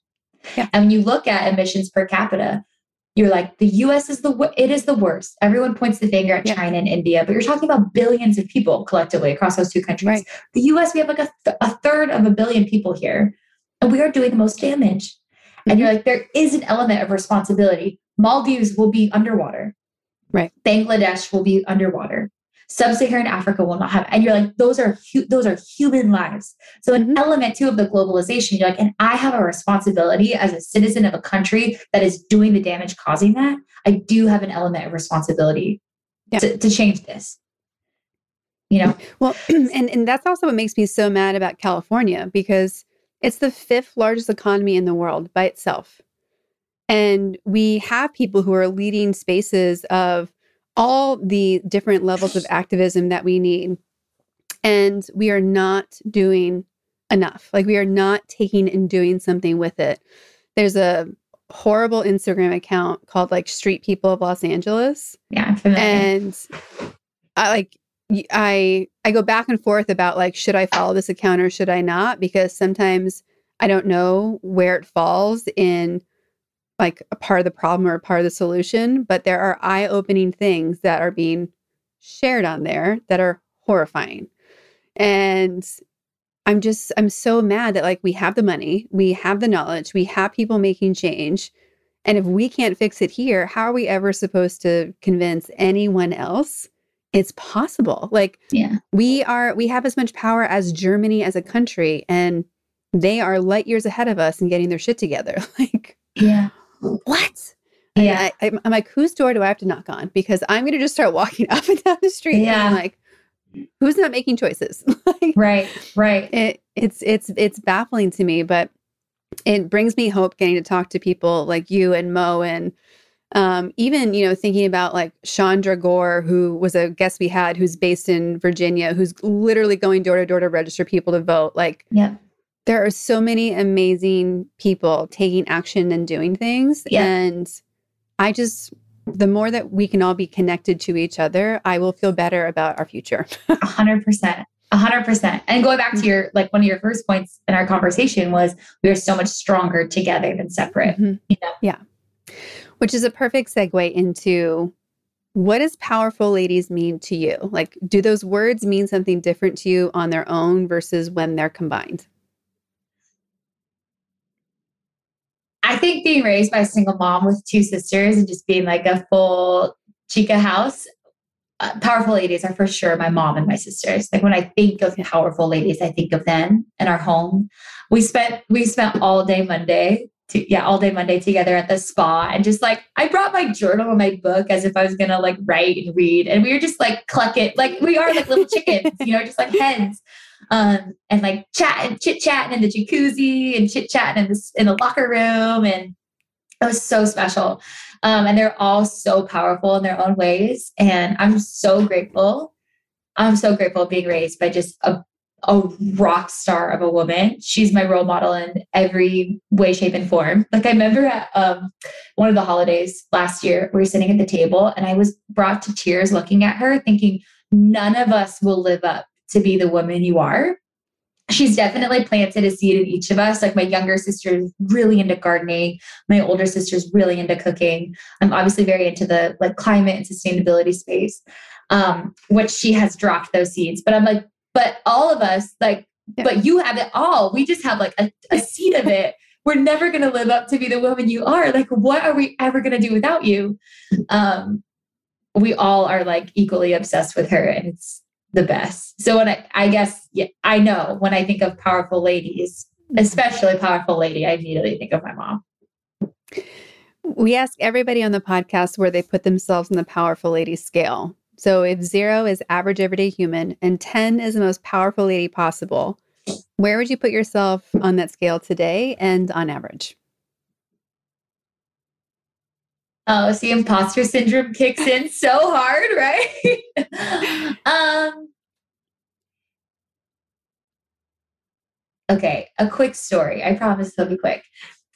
And when you look at emissions per capita, you're like, the US is the worst. Everyone points the finger at China and India, but you're talking about billions of people collectively across those two countries. The US, we have like a third of a billion people here, and we are doing the most damage. And you're like, there is an element of responsibility. Maldives will be underwater. Bangladesh will be underwater. Sub-Saharan Africa will not have, and you're like, those are human lives. So an element too of the globalization, you're like, and I have a responsibility as a citizen of a country that is doing the damage causing that. I do have an element of responsibility to change this, you know? Well, and that's also what makes me so mad about California, because it's the 5th largest economy in the world by itself. And we have people who are leading spaces of all the different levels of activism that we need. And we are not doing enough. Like, we are not taking and doing something with it. There's a horrible Instagram account called like Street People of Los Angeles. Yeah, I'm familiar. And I go back and forth about like, should I follow this account or should I not? Because sometimes I don't know where it falls in like a part of the problem or a part of the solution, but there are eye-opening things that are being shared on there that are horrifying. And I'm so mad that like we have the money, we have the knowledge, we have people making change. And if we can't fix it here, how are we ever supposed to convince anyone else it's possible? Like we have as much power as Germany as a country, and they are light years ahead of us in getting their shit together. Like, what? Yeah. I'm like, whose door do I have to knock on? Because I'm going to just start walking up and down the street. And I'm like, who's not making choices? Like, right. It's baffling to me, but it brings me hope getting to talk to people like you and Mo, and even, you know, thinking about like Chandra Gore, who was a guest we had, who's based in Virginia, who's literally going door to door to register people to vote. Like, there are so many amazing people taking action and doing things. And the more that we can all be connected to each other, I will feel better about our future. 100%. 100%. And going back to your, like one of your first points in our conversation was we are so much stronger together than separate. You know? Yeah. Which is a perfect segue into, what does powerful ladies mean to you? Like, do those words mean something different to you on their own versus when they're combined? I think being raised by a single mom with two sisters and just being like a full chica house, powerful ladies are for sure my mom and my sisters. Like when I think of powerful ladies, I think of them in our home. We spent all day Monday together at the spa, and just like I brought my journal and my book as if I was gonna like write and read, and we were just like clucking, like we are like little chickens, you know, just like hens. And like chit chatting in the jacuzzi and chit chatting in the locker room. And it was so special. And they're all so powerful in their own ways. And I'm so grateful. I'm so grateful being raised by just a rock star of a woman. She's my role model in every way, shape, and form. Like I remember at one of the holidays last year, we were sitting at the table and I was brought to tears looking at her, thinking none of us will live up to be the woman you are. She's definitely planted a seed in each of us. Like my younger sister is really into gardening. My older sister's really into cooking. I'm obviously very into the like climate and sustainability space, which she has dropped those seeds. But I'm like, but all of us, like, but you have it all. We just have like a seed of it. We're never going to live up to be the woman you are. Like, what are we ever going to do without you? We all are like equally obsessed with her, and it's the best. So when I know when I think of powerful ladies, especially powerful lady, I immediately think of my mom. We ask everybody on the podcast where they put themselves in the powerful lady scale. So if 0 is average everyday human and 10 is the most powerful lady possible, where would you put yourself on that scale today and on average? Oh, see, imposter syndrome kicks in so hard, right? Okay, a quick story. I promise it'll be quick.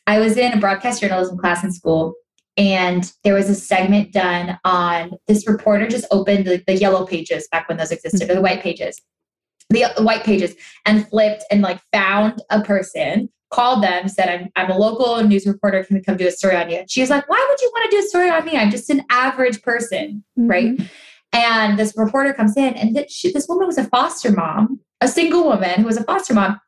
I was in a broadcast journalism class in school, and there was a segment done on this reporter just opened the yellow pages back when those existed, or the white pages, and flipped and like found a person, called them, said, I'm a local news reporter. Can we come do a story on you? And she was like, why would you want to do a story on me? I'm just an average person. Right. And this reporter comes in, and this woman was a foster mom, a single woman who was a foster mom,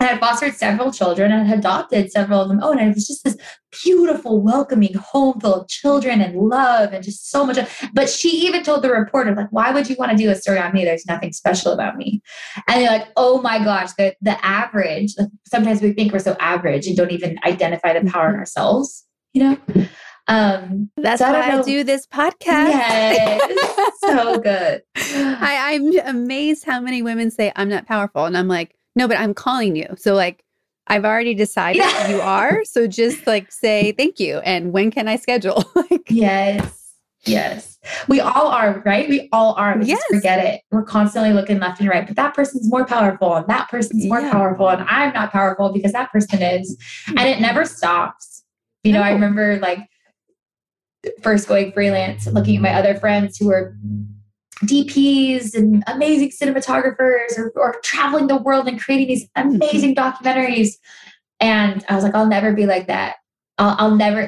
and had fostered several children and had adopted several of them. Oh, and it was just this beautiful, welcoming home full of children and love and just so much. But she even told the reporter, like, why would you want to do a story on me? There's nothing special about me. And they're like, oh my gosh, the average, like, sometimes we think we're so average and don't even identify the power in ourselves, you know? That's why I do this podcast. Yes, so good. I'm amazed how many women say I'm not powerful. And I'm like, no, but I'm calling you. So like, I've already decided you are. So just like say thank you. And when can I schedule? Yes. We all are, right? We all are. We just forget it. We're constantly looking left and right, but that person's more powerful and that person's more powerful. And I'm not powerful because that person is. And it never stops. You know, I remember like first going freelance and looking at my other friends who were DPs and amazing cinematographers or traveling the world and creating these amazing documentaries. And I was like, I'll never be like that. I'll never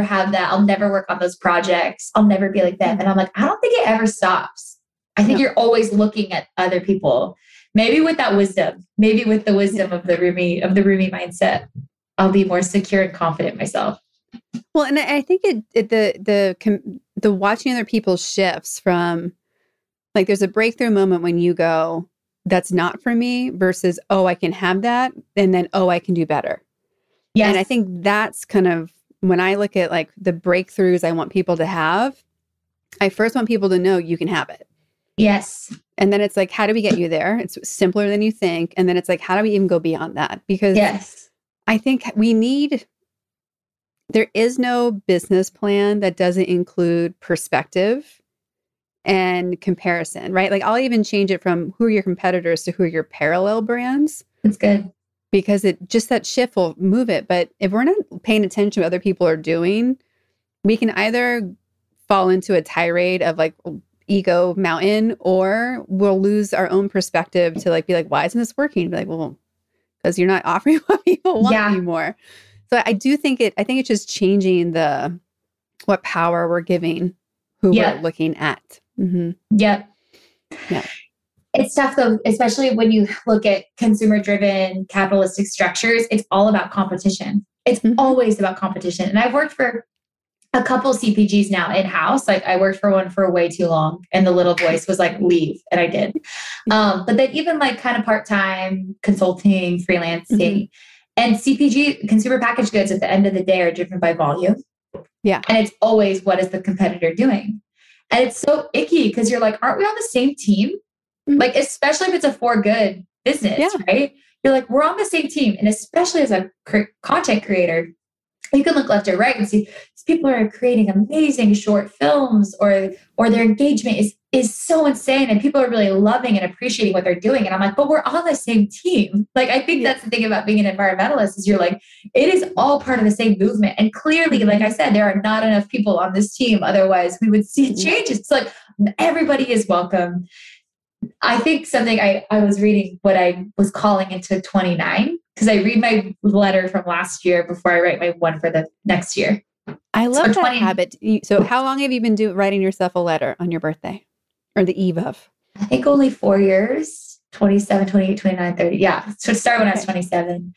have that. I'll never work on those projects. I'll never be like them. And I'm like, I don't think it ever stops. I think you're always looking at other people, maybe with that wisdom, maybe with the wisdom of the Rumi mindset. I'll be more secure and confident myself. Well, and I think the watching other people shifts from, like, there's a breakthrough moment when you go, that's not for me, versus, oh, I can have that. And then, oh, I can do better. Yes. And I think that's kind of, when I look at like the breakthroughs I want people to have, I first want people to know you can have it. Yes. And then it's like, how do we get you there? It's simpler than you think. And then it's like, how do we even go beyond that? Because I think there is no business plan that doesn't include perspective and comparison, right? Like I'll even change it from who are your competitors to who are your parallel brands. That's good. Because that shift will move it. But if we're not paying attention to what other people are doing, we can either fall into a tirade of like ego mountain, or we'll lose our own perspective to like, be like, why isn't this working? Be like, well, because you're not offering what people want anymore. So I think it's just changing what power we're giving who we're looking at. Mm-hmm. Yeah. It's tough though, especially when you look at consumer-driven capitalistic structures. It's all about competition. It's always about competition. And I've worked for a couple CPGs now in-house. Like I worked for one for way too long, and the little voice was like, leave. And I did. But then even like kind of part-time consulting, freelancing, and CPG, consumer packaged goods, at the end of the day are driven by volume. Yeah. And it's always, what is the competitor doing? And it's so icky because you're like, aren't we on the same team? Like, especially if it's a for good business, right? You're like, we're on the same team. And especially as a content creator, you can look left or right and see these people are creating amazing short films, or their engagement is so insane, and people are really loving and appreciating what they're doing. And I'm like, but we're on the same team. Like, I think that's the thing about being an environmentalist, is you're like, it is all part of the same movement. And clearly, like I said, there are not enough people on this team. Otherwise, we would see changes. It's like everybody is welcome. I think something I was reading, what I was calling into 29, because I read my letter from last year before I write my one for the next year. I love that habit. So how long have you been writing yourself a letter on your birthday or the eve of? I think only 4 years, 27, 28, 29, 30. Yeah. So it started when I was 27.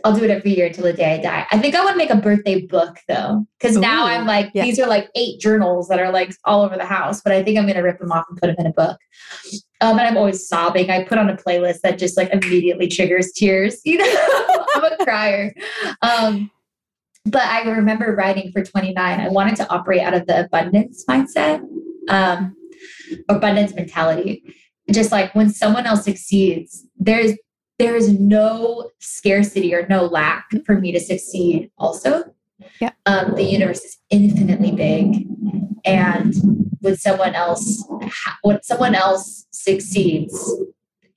I'll do it every year until the day I die. I think I want to make a birthday book though. Cause now I'm like, these are like 8 journals that are like all over the house, but I think I'm going to rip them off and put them in a book. And I'm always sobbing. I put on a playlist that just like immediately triggers tears. You know, I'm a crier. But I remember writing for 29. I wanted to operate out of the abundance mindset, abundance mentality. Just like when someone else succeeds, there is no scarcity or no lack for me to succeed also. Yeah. The universe is infinitely big. And when someone else succeeds,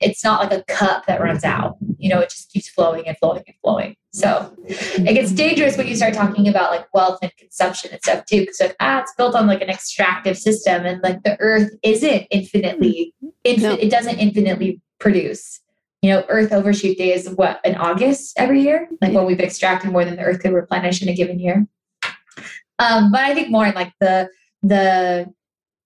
it's not like a cup that runs out. You know, it just keeps flowing and flowing and flowing. So it gets dangerous when you start talking about like wealth and consumption and stuff too. Because like, it's built on like an extractive system, and like the earth isn't infinite. It doesn't infinitely produce. You know, Earth overshoot day is what, in August every year? Like when we've extracted more than the Earth could replenish in a given year. But I think more in like the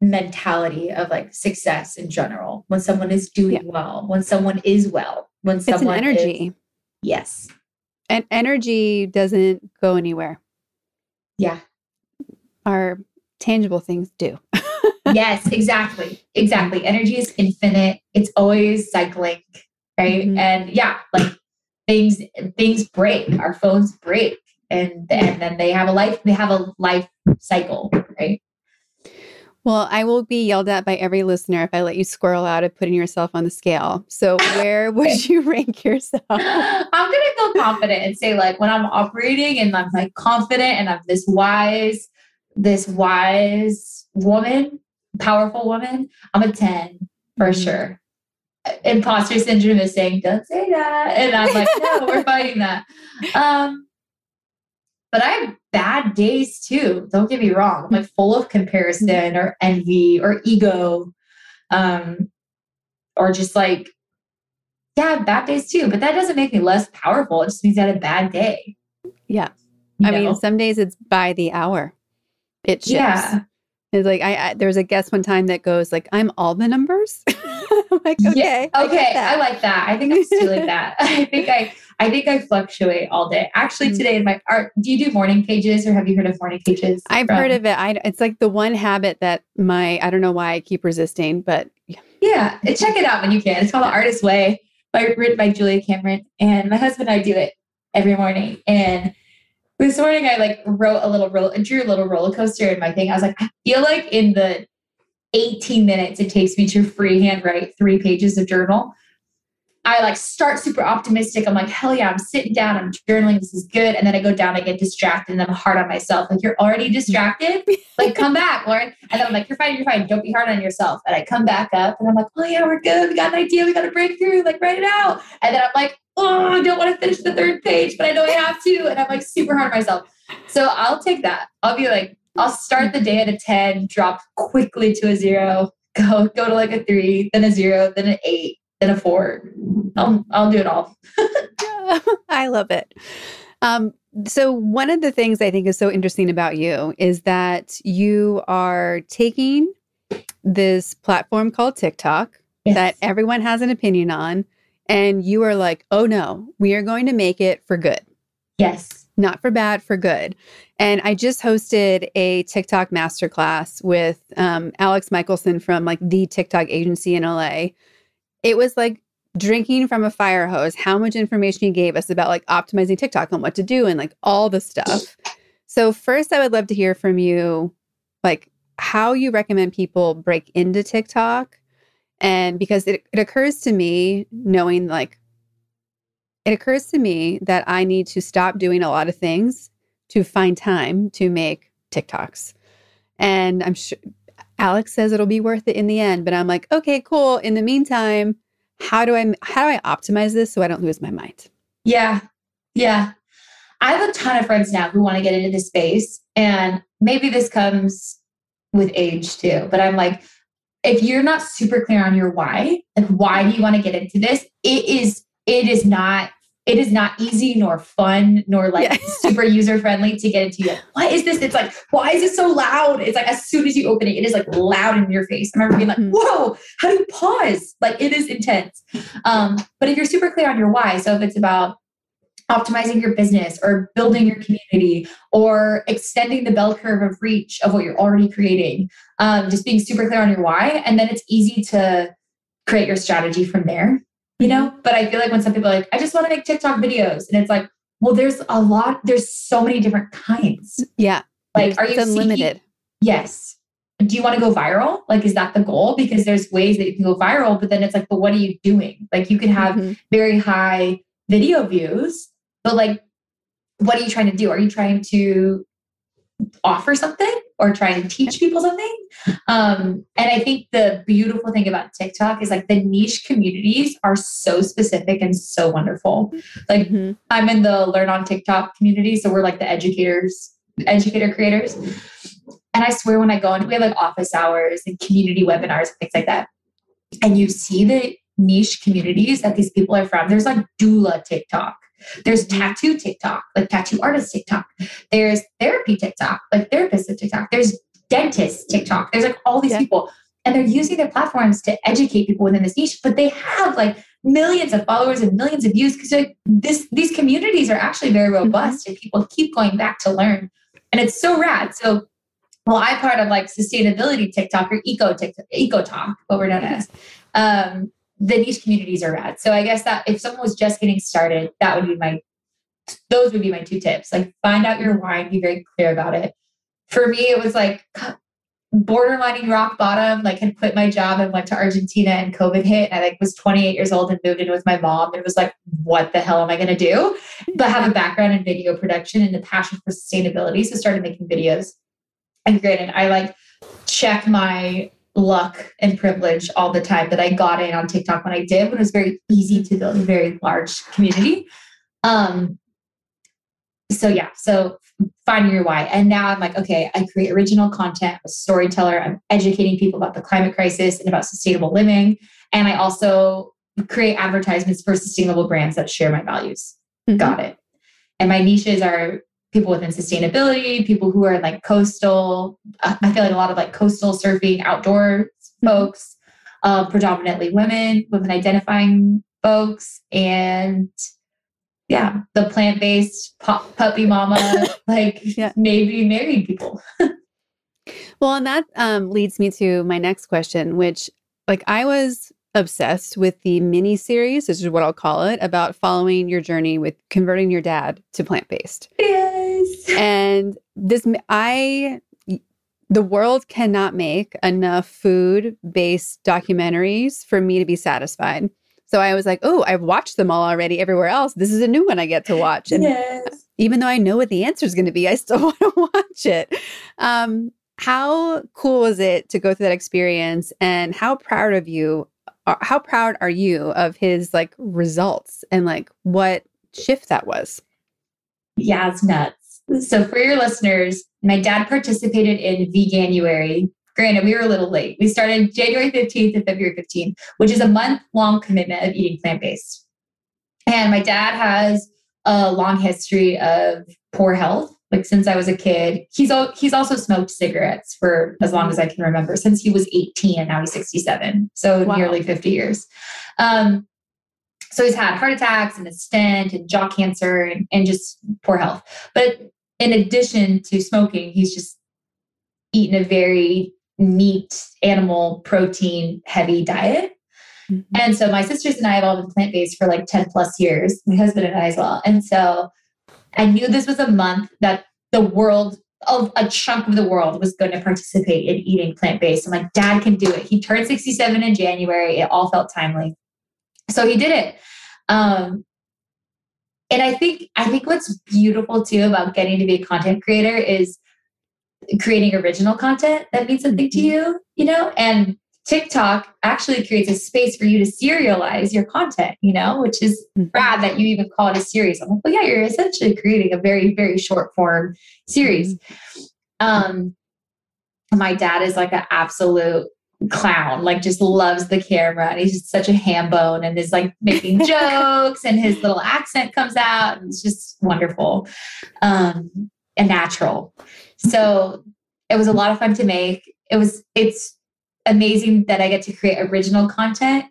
mentality of like success in general. When someone is doing well, when someone is well, when someone it's an energy. Yes. And energy doesn't go anywhere. Yeah. Our tangible things do. Yes, exactly. Exactly. Energy is infinite. It's always cycling. Right. And like things break, our phones break, and then they have a life cycle. Right. Well, I will be yelled at by every listener if I let you squirrel out of putting yourself on the scale. So where would you rank yourself? I'm going to feel confident and say like when I'm operating and I'm like confident and I'm this wise woman, powerful woman, I'm a 10 for sure. Imposter syndrome is saying, don't say that. And I'm like, no, we're fighting that. But I have bad days too. Don't get me wrong. I'm like full of comparison or envy or ego. Or just like, bad days too. But that doesn't make me less powerful. It just means I had a bad day. Yeah. I mean, some days it's by the hour. It shifts. Yeah. It's like, there's a guest one time that goes like, I'm all the numbers. I'm like, okay. I like that. I think I'm still like that. I think I fluctuate all day. Actually, today in my art, do you do morning pages, or have you heard of morning pages? I've heard of it. It's like the one habit that I don't know why I keep resisting, but yeah, check it out when you can. It's called The Artist's Way, written by Julia Cameron, and my husband and I do it every morning. And this morning I like drew a little roller coaster in my thing. I was like, I feel like in the 18 minutes it takes me to freehand write 3 pages of journal, I like start super optimistic. I'm like, hell yeah, I'm sitting down, I'm journaling, this is good. And then I go down, I get distracted, and I'm hard on myself. Like, you're already distracted. Like, come back, Lauren. And then I'm like, you're fine. Don't be hard on yourself. And I come back up and I'm like, oh yeah, we're good. We got an idea. We got to break through, like write it out. And then I'm like, oh, I don't want to finish the 3rd page, but I know I have to. And I'm like super hard on myself. So I'll take that. I'll be like, I'll start the day at a 10, drop quickly to a 0, go to like a 3, then a 0, then an 8, then a 4. I'll do it all. I love it. So one of the things I think is so interesting about you is that you are taking this platform called TikTok that everyone has an opinion on, and you are like, oh no, we are going to make it for good. Yes. Not for bad, for good. And I just hosted a TikTok masterclass with Alex Michelson from like the TikTok agency in LA. It was like drinking from a fire hose, how much information he gave us about like optimizing TikTok and what to do and like all the stuff. So first, I would love to hear from you, like how you recommend people break into TikTok. And because it occurs to me, knowing like, it occurs to me that I need to stop doing a lot of things to find time to make TikToks. And I'm sure Alex says it'll be worth it in the end, but I'm like, okay, cool. In the meantime, how do I optimize this so I don't lose my mind? Yeah. Yeah. I have a ton of friends now who want to get into this space, and maybe this comes with age too, but I'm like, if you're not super clear on your why, like why do you want to get into this? It is not easy nor fun nor like super user friendly to get into. Like, what is this? It's like, why is it so loud? It's like as soon as you open it, it is like loud in your face. I remember being like, whoa, how do you pause? Like it is intense. But if you're super clear on your why, so if it's about optimizing your business or building your community or extending the bell curve of reach of what you're already creating, just being super clear on your why, and then it's easy to create your strategy from there. You know, but I feel like when some people are like, I just want to make TikTok videos. And it's like, well, there's so many different kinds. Yeah. Like, are you unlimited? Yes. Do you want to go viral? Like, is that the goal? Because there's ways that you can go viral, but then it's like, but what are you doing? Like you can have very high video views, but like, what are you trying to do? Are you trying to offer something or trying to teach people something? And I think the beautiful thing about TikTok is like the niche communities are so specific and so wonderful. Like I'm in the Learn on TikTok community. So we're like the educator creators. And I swear when I go into, we have like office hours and community webinars and things like that. And you see the niche communities that these people are from. There's like doula TikTok. There's tattoo TikTok, like tattoo artist TikTok. There's therapy TikTok, like therapist TikTok. There's dentist TikTok. There's like all these people, and they're using their platforms to educate people within this niche, but they have like millions of followers and millions of views because like these communities are actually very robust and people keep going back to learn. And it's so rad. So, well, I'm part of like sustainability TikTok or eco talk, what we're known as. The niche communities are rad. So I guess that if someone was just getting started, those would be my 2 tips. Like find out your why and be very clear about it. For me, it was like borderlining rock bottom, like had quit my job and went to Argentina and COVID hit. And I like was 28 years old and moved in with my mom. It was like, what the hell am I going to do? But have a background in video production and a passion for sustainability. So started making videos. And granted, I like check my luck and privilege all the time that I got in on TikTok when I did, when it was very easy to build a very large community. So finding your why. And now I'm like, okay, I create original content, I'm a storyteller. I'm educating people about the climate crisis and about sustainable living. And I also create advertisements for sustainable brands that share my values. Got it. And my niches are people within sustainability, people who are like coastal. I feel like a lot of like coastal surfing, outdoor folks, predominantly women identifying folks, and the plant-based puppy mama, like maybe married people. Well, and that leads me to my next question, which like I was obsessed with the mini series, this is what I'll call it, about following your journey with converting your dad to plant-based. Yes. And the world cannot make enough food-based documentaries for me to be satisfied. So I was like, oh, I've watched them all already everywhere else. This is a new one I get to watch. And even though I know what the answer is going to be, I still want to watch it. How cool was it to go through that experience, and how proud are you of his like results and like what shift that was? Yeah, it's nuts. So for your listeners, my dad participated in Veganuary. Granted, we were a little late. We started January 15th to February 15th, which is a month-long commitment of eating plant-based. And my dad has a long history of poor health. Like since I was a kid, he's also smoked cigarettes for as long as I can remember, since he was 18 and now he's 67. So nearly 50 years. So he's had heart attacks and a stent and jaw cancer and just poor health. But in addition to smoking, he's just eaten a very meat, animal, protein heavy diet. Mm-hmm. And so my sisters and I have all been plant-based for like 10 plus years, my husband and I as well. And so I knew this was a month that the world, a chunk of the world was going to participate in eating plant-based. I'm like, Dad can do it. He turned 67 in January. It all felt timely. So he did it. And I think what's beautiful too about getting to be a content creator is creating original content that means something to you, you know, and TikTok actually creates a space for you to serialize your content, you know, which is rad that you even call it a series. I'm like, well, yeah, you're essentially creating a very, very short form series. My dad is like an absolute clown, like just loves the camera. And he's just such a ham bone and is like making jokes and his little accent comes out and it's just wonderful and natural. So it was a lot of fun to make. It's amazing that I get to create original content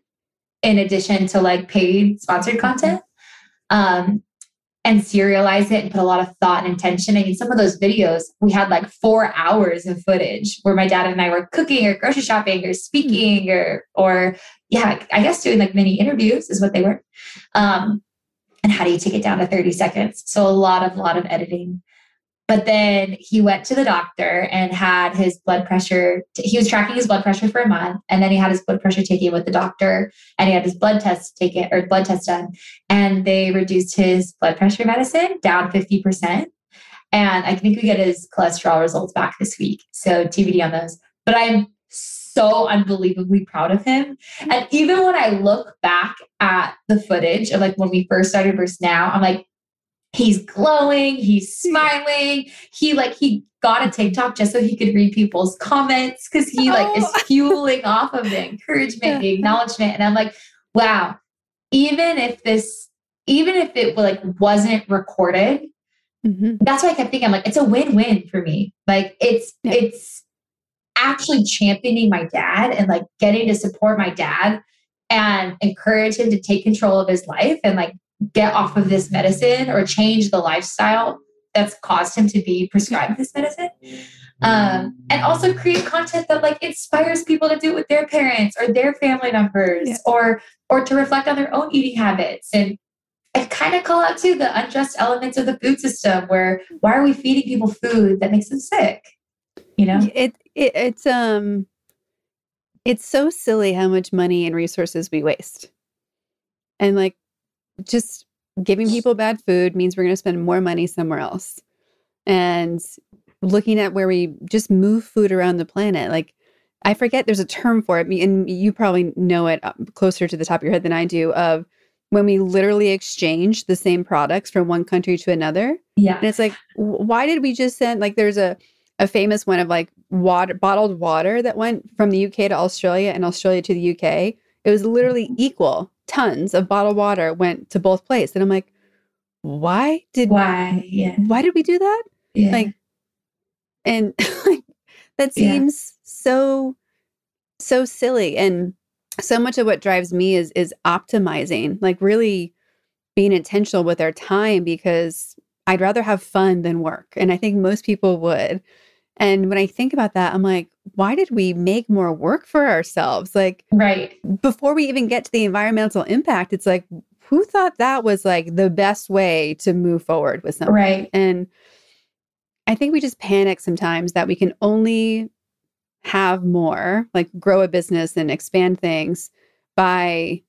in addition to like paid sponsored content, and serialize it and put a lot of thought and intention. I mean, some of those videos, we had like 4 hours of footage where my dad and I were cooking or grocery shopping or speaking or yeah, I guess doing like mini interviews is what they were. And how do you take it down to 30 seconds? So a lot of editing. But then he went to the doctor and had his blood pressure. He was tracking his blood pressure for a month. And then he had his blood pressure taken with the doctor and he had his blood test done. And they reduced his blood pressure medicine down 50%. And I think we get his cholesterol results back this week. So TBD on those. But I'm so unbelievably proud of him. And even when I look back at the footage of like when we first started versus now, I'm like, he's glowing, he's smiling. He got a TikTok just so he could read people's comments because he is fueling off of the encouragement, the acknowledgement. And I'm like, wow, even if it wasn't recorded, that's why I kept thinking, I'm like, it's a win-win for me. Like it's actually championing my dad and like getting to support my dad and encourage him to take control of his life and like get off of this medicine or change the lifestyle that's caused him to be prescribed this medicine. And also create content that like inspires people to do it with their parents or their family members or to reflect on their own eating habits. And I kind of call out too the unjust elements of the food system where why are we feeding people food that makes them sick? You know, it's so silly how much money and resources we waste. And like, just giving people bad food means we're going to spend more money somewhere else. And looking at where we just move food around the planet, like I forget there's a term for it, and you probably know it closer to the top of your head than I do, of when we literally exchange the same products from one country to another. Yeah. And it's like, why did we just send, like there's a famous one of like bottled water that went from the UK to Australia and Australia to the UK. It was literally equal. Tons of bottled water went to both places. And I'm like, why did we do that? Yeah. Like, and like, that seems so silly. And so much of what drives me is optimizing, like really being intentional with our time, because I'd rather have fun than work. And I think most people would. And when I think about that, I'm like, why did we make more work for ourselves? Like, right. Before we even get to the environmental impact, it's like, who thought that was like the best way to move forward with something? Right. And I think we just panic sometimes that we can only have more, like grow a business and expand things by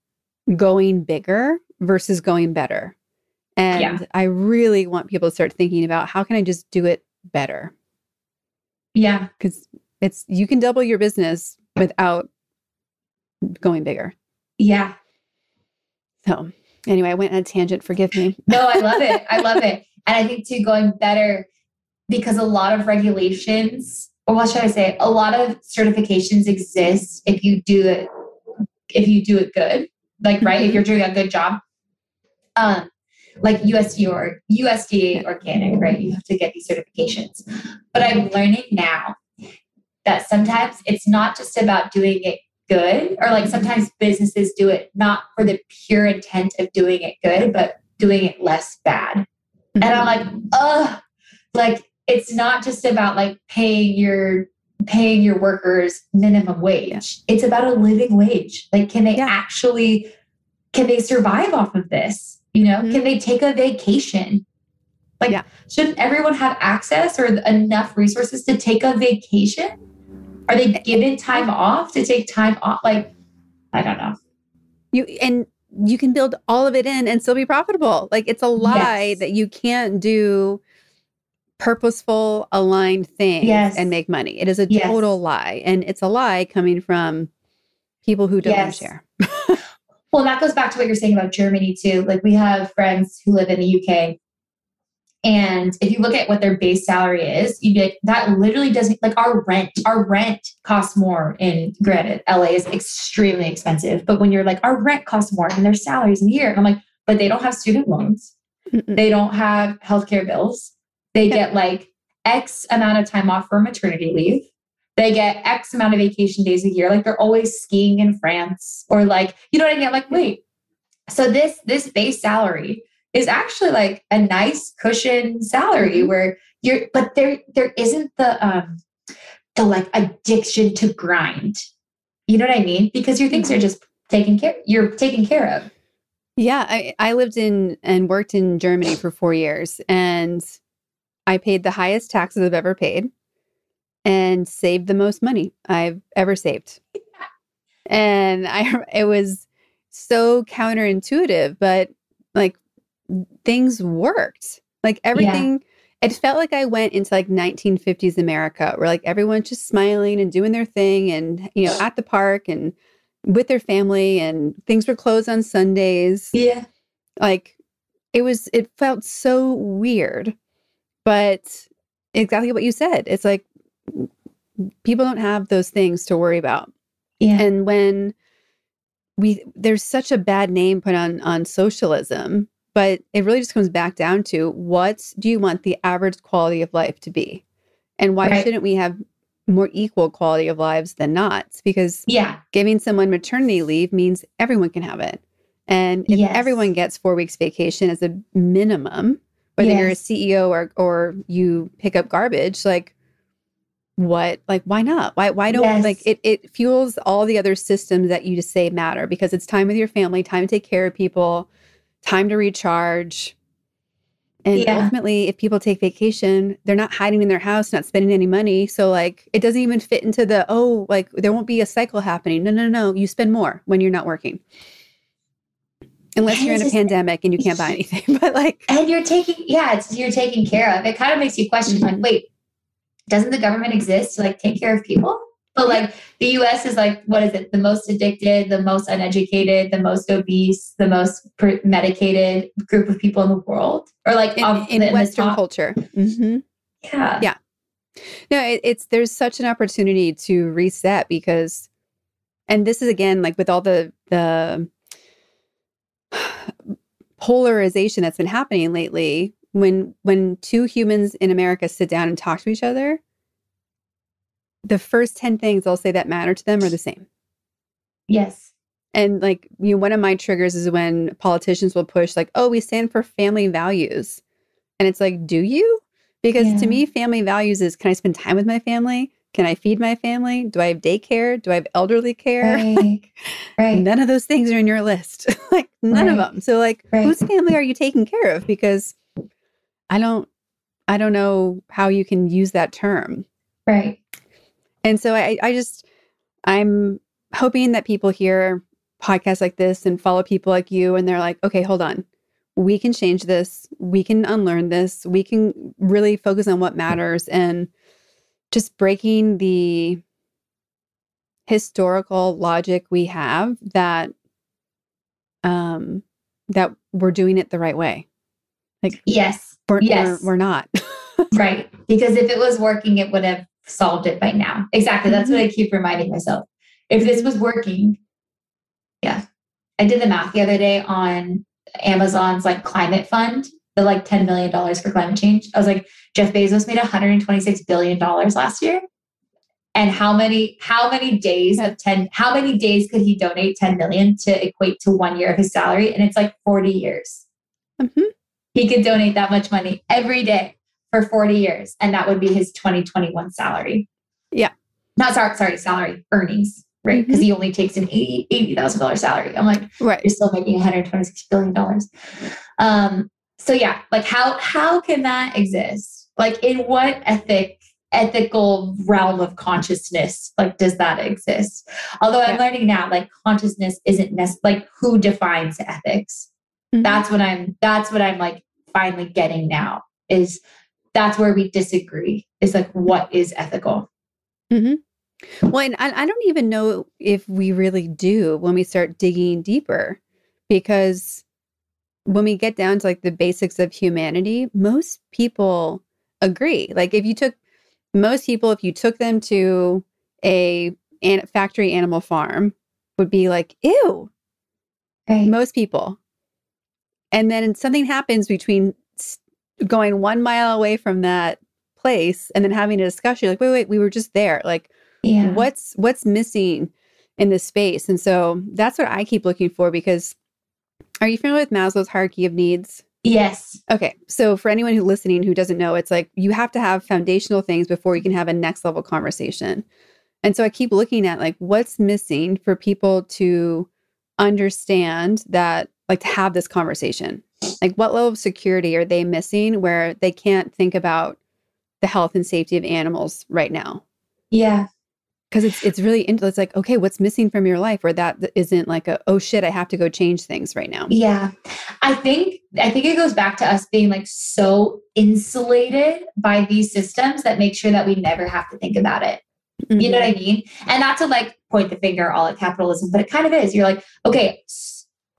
going bigger versus going better. And I really want people to start thinking about how can I just do it better? Yeah. Because you can double your business without going bigger. Yeah. So anyway, I went on a tangent. Forgive me. No, I love it. I love it. And I think too, going better, because a lot of regulations, or what should I say, a lot of certifications exist if you do it good, like, right, if you're doing a good job, like USDA organic, right? You have to get these certifications. But I'm learning now that sometimes it's not just about doing it good, or like sometimes businesses do it not for the pure intent of doing it good, but doing it less bad. And I'm like, like, it's not just about like paying your workers minimum wage. It's about a living wage. Like, can they survive off of this? You know, can they take a vacation? Like, shouldn't everyone have access or enough resources to take a vacation? Are they given time off to take time off? Like, I don't know. You can build all of it in and still be profitable. Like, it's a lie that you can't do purposeful, aligned things and make money. It is a total lie. And it's a lie coming from people who don't want to share. Well, that goes back to what you're saying about Germany too. Like, we have friends who live in the UK. And if you look at what their base salary is, you'd be like, that literally doesn't, like, our rent costs more granted, LA is extremely expensive. But when you're like, our rent costs more than their salaries in a year. And I'm like, but they don't have student loans. They don't have healthcare bills. They get like X amount of time off for maternity leave. They get X amount of vacation days a year. Like, they're always skiing in France, or like, you know what I mean? I'm like, wait, so this base salary is actually like a nice cushion salary where but there isn't the like addiction to grind. You know what I mean? Because your things are just you're taken care of. Yeah. I lived in and worked in Germany for 4 years, and I paid the highest taxes I've ever paid and saved the most money I've ever saved. And it was so counterintuitive, but like, things worked. Like, everything, it felt like I went into like 1950s America, where like everyone's just smiling and doing their thing, and, you know, at the park and with their family, and things were closed on Sundays. Yeah. Like, it felt so weird, but exactly what you said. It's like, people don't have those things to worry about. Yeah. And when there's such a bad name put on socialism, but it really just comes back down to, what do you want the average quality of life to be? And why shouldn't we have more equal quality of lives than not? Because giving someone maternity leave means everyone can have it. And if everyone gets 4 weeks vacation as a minimum, whether you're a CEO or you pick up garbage, like, what, like, why not? Why don't, like, it fuels all the other systems that you just say matter, because it's time with your family, time to take care of people, time to recharge. And ultimately, if people take vacation, they're not hiding in their house, not spending any money. So like, it doesn't even fit into like, there won't be a cycle happening. No. You spend more when you're not working. Unless you're in a pandemic and you can't buy anything, but like, and you're taken care of. It kind of makes you question, like, wait, doesn't the government exist to like take care of people? But like, the US is like, what is it? The most addicted, the most uneducated, the most obese, the most medicated group of people in the world, or like in Western culture. Yeah. No, there's such an opportunity to reset, because, and this is again, like with all the polarization that's been happening lately, when two humans in America sit down and talk to each other, the first 10 things they'll say that matter to them are the same. Yes. And like, you know, one of my triggers is when politicians will push like, oh, we stand for family values. And it's like, do you? Because to me, family values is, can I spend time with my family? Can I feed my family? Do I have daycare? Do I have elderly care? Right. None of those things are in your list. Like, none of them. So like, whose family are you taking care of? Because I don't know how you can use that term. Right. And so I'm hoping that people hear podcasts like this and follow people like you, and they're like, okay, hold on. We can change this. We can unlearn this. We can really focus on what matters, and just breaking the historical logic we have that we're doing it the right way. Like, yes, we're not. Right. Because if it was working, it would have solved it by now. Exactly. That's what I keep reminding myself. If this was working, yeah. I did the math the other day on Amazon's like climate fund, the like $10 million for climate change. I was like, Jeff Bezos made $126 billion last year. And how many days could he donate 10 million to equate to 1 year of his salary? And it's like 40 years. Mm-hmm. He could donate that much money every day for 40 years. And that would be his 2021 salary. Yeah. Not sorry, salary, earnings, right? Because he only takes an $80,000 salary. I'm like, right. You're still making $126 billion. So yeah, like how can that exist? Like in what ethical realm of consciousness, like, does that exist? Although I'm learning now, like consciousness isn't like who defines ethics. Mm-hmm. That's what I'm like finally getting now is that's where we disagree is like, what is ethical? Mm-hmm. Well, and I don't even know if we really do when we start digging deeper, because when we get down to like the basics of humanity, most people agree. Like if you took them to a factory animal farm, would be like, ew, right. Most people. And then something happens between going 1 mile away from that place and then having a discussion. Like, wait, we were just there. Like, what's missing in this space? And so that's what I keep looking for, because are you familiar with Maslow's hierarchy of needs? Yes. Okay. So for anyone who's listening who doesn't know, it's like you have to have foundational things before you can have a next level conversation. And so I keep looking at like what's missing for people to understand that, like to have this conversation. Like what level of security are they missing where they can't think about the health and safety of animals right now? Yeah. Because it's really, it's like, okay, what's missing from your life where that isn't like oh shit, I have to go change things right now. Yeah. I think it goes back to us being like so insulated by these systems that make sure that we never have to think about it. Mm-hmm. You know what I mean? And not to like point the finger all at capitalism, but it kind of is. You're like, okay,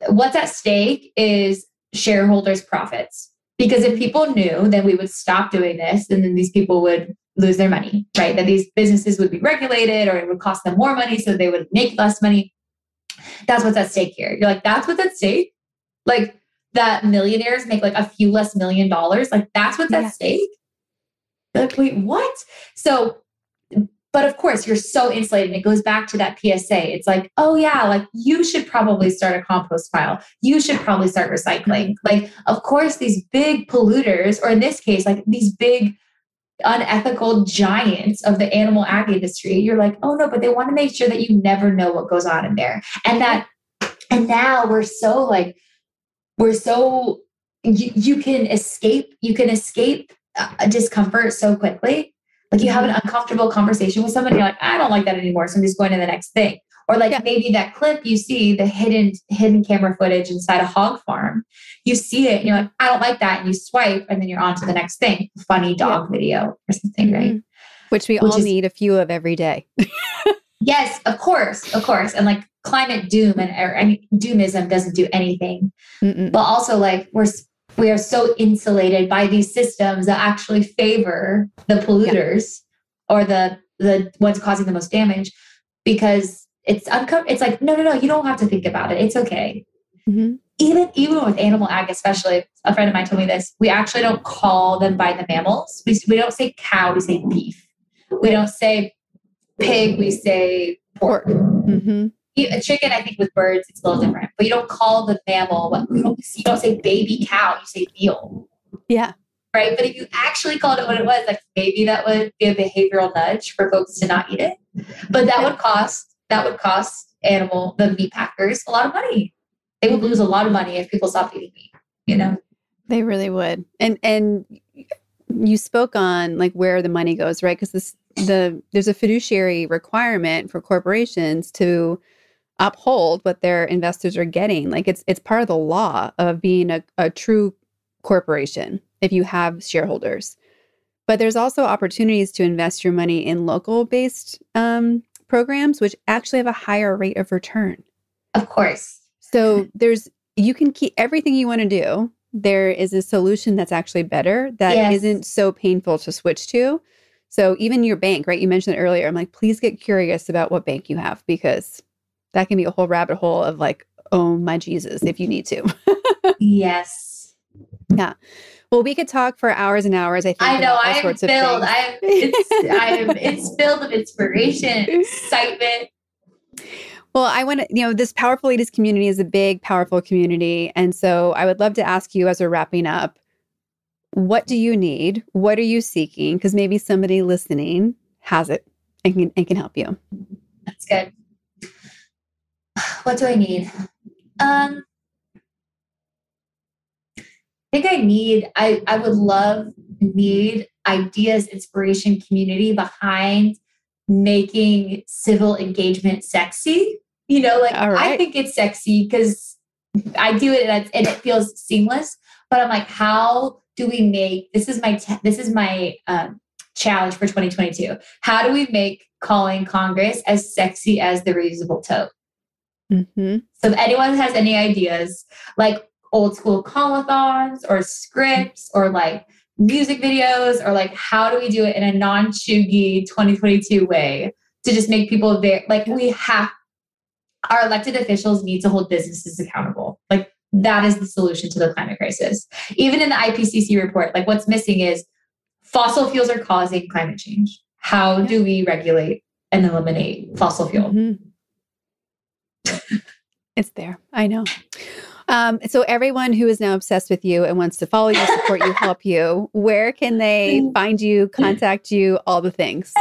what's at stake is shareholders' profits. Because if people knew, then we would stop doing this and then these people would lose their money, right? That these businesses would be regulated or it would cost them more money so they would make less money. That's what's at stake here. You're like, that's what's at stake? Like that millionaires make like a few less $1 million. Like that's what's at stake? Like, wait, what? So, but of course you're so insulated. It goes back to that PSA. It's like, oh yeah, like you should probably start a compost pile. You should probably start recycling. Like, of course, these big polluters, or in this case, like these big unethical giants of the animal ag industry, you're like, oh no, but they want to make sure that you never know what goes on in there. And now we're so you can escape a discomfort so quickly. Like you have an uncomfortable conversation with somebody, you're like, I don't like that anymore. So I'm just going to the next thing. Or like maybe that clip you see, the hidden camera footage inside a hog farm, you see it and you're like, I don't like that. And you swipe and then you're on to the next thing. Funny dog video or something, right? Which we all need a few of every day. Yes, of course. And like climate doom and doomism doesn't do anything. Mm-mm. But also like we are so insulated by these systems that actually favor the polluters or the ones causing the most damage, because it's like, no, you don't have to think about it. It's okay. Mm-hmm. Even with animal ag, especially, a friend of mine told me this, we actually don't call them by the mammals. We don't say cow, we say beef. We don't say pig, we say pork. Mm-hmm. A chicken, I think with birds, it's a little different, but you don't call the mammal, you don't say baby cow, you say veal. Yeah. Right. But if you actually called it what it was, like maybe that would be a behavioral nudge for folks to not eat it. But that would cost the meat packers a lot of money. They would lose a lot of money if people stopped eating meat, you know? They really would. And you spoke on like where the money goes, right? Because there's a fiduciary requirement for corporations to uphold what their investors are getting. Like it's part of the law of being a true corporation if you have shareholders. But there's also opportunities to invest your money in local based programs, which actually have a higher rate of return. Of course. So you can keep everything you want to do there is a solution that's actually better, that isn't so painful to switch to. So even your bank, right? You mentioned it earlier. I'm like, please get curious about what bank you have, because that can be a whole rabbit hole of like, oh my Jesus, if you need to. Yes. Yeah. Well, we could talk for hours and hours. I think I know. About all I am sorts of filled. things. It's filled with inspiration, excitement. Well, I want to, this Powerful Ladies community is a big, powerful community. And so I would love to ask you, as we're wrapping up, what do you need? What are you seeking? Because maybe somebody listening has it and can help you. That's good. What do I need? I think I would need ideas, inspiration, community behind making civil engagement sexy. Right. I think it's sexy because I do it and it feels seamless, but I'm like, how do we make, this is my challenge for 2022. How do we make calling Congress as sexy as the reusable tote? Mm-hmm. So if anyone has any ideas, like old school call-a-thons or scripts or like music videos, or like, how do we do it in a non-chuggy 2022 way to just make people there? Like our elected officials need to hold businesses accountable. Like that is the solution to the climate crisis. Even in the IPCC report, like what's missing is fossil fuels are causing climate change. How do we regulate and eliminate fossil fuel? Mm-hmm. It's there. I know. So everyone who is now obsessed with you and wants to follow you, support you, help you, where can they find you, contact you, all the things?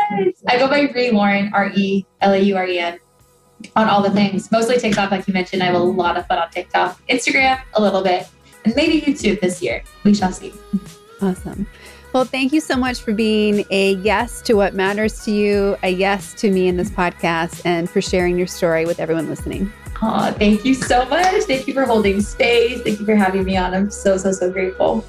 I go by Ree Lauren, RELAUREN, on all the things. Mostly TikTok, like you mentioned. I have a lot of fun on TikTok. Instagram, a little bit. And maybe YouTube this year. We shall see. Awesome. Well, thank you so much for being a yes to what matters to you, a yes to me in this podcast, and for sharing your story with everyone listening. Oh, thank you so much. Thank you for holding space. Thank you for having me on. I'm so, so, so grateful.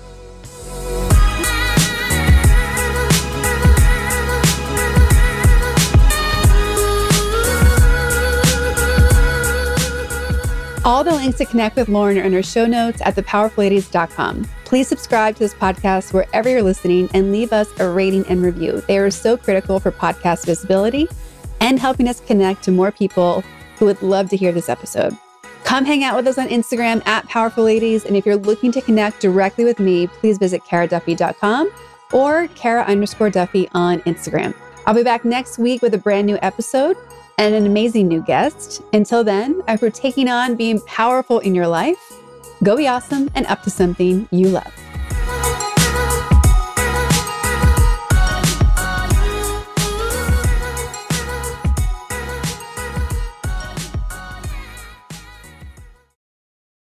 All the links to connect with Lauren are in our show notes at thepowerfulladies.com. Please subscribe to this podcast wherever you're listening and leave us a rating and review. They are so critical for podcast visibility and helping us connect to more people who would love to hear this episode. Come hang out with us on Instagram at Powerful Ladies. And if you're looking to connect directly with me, please visit karaduffy.com or Kara_Duffy on Instagram. I'll be back next week with a brand new episode and an amazing new guest. Until then, as we're taking on being powerful in your life, go be awesome and up to something you love.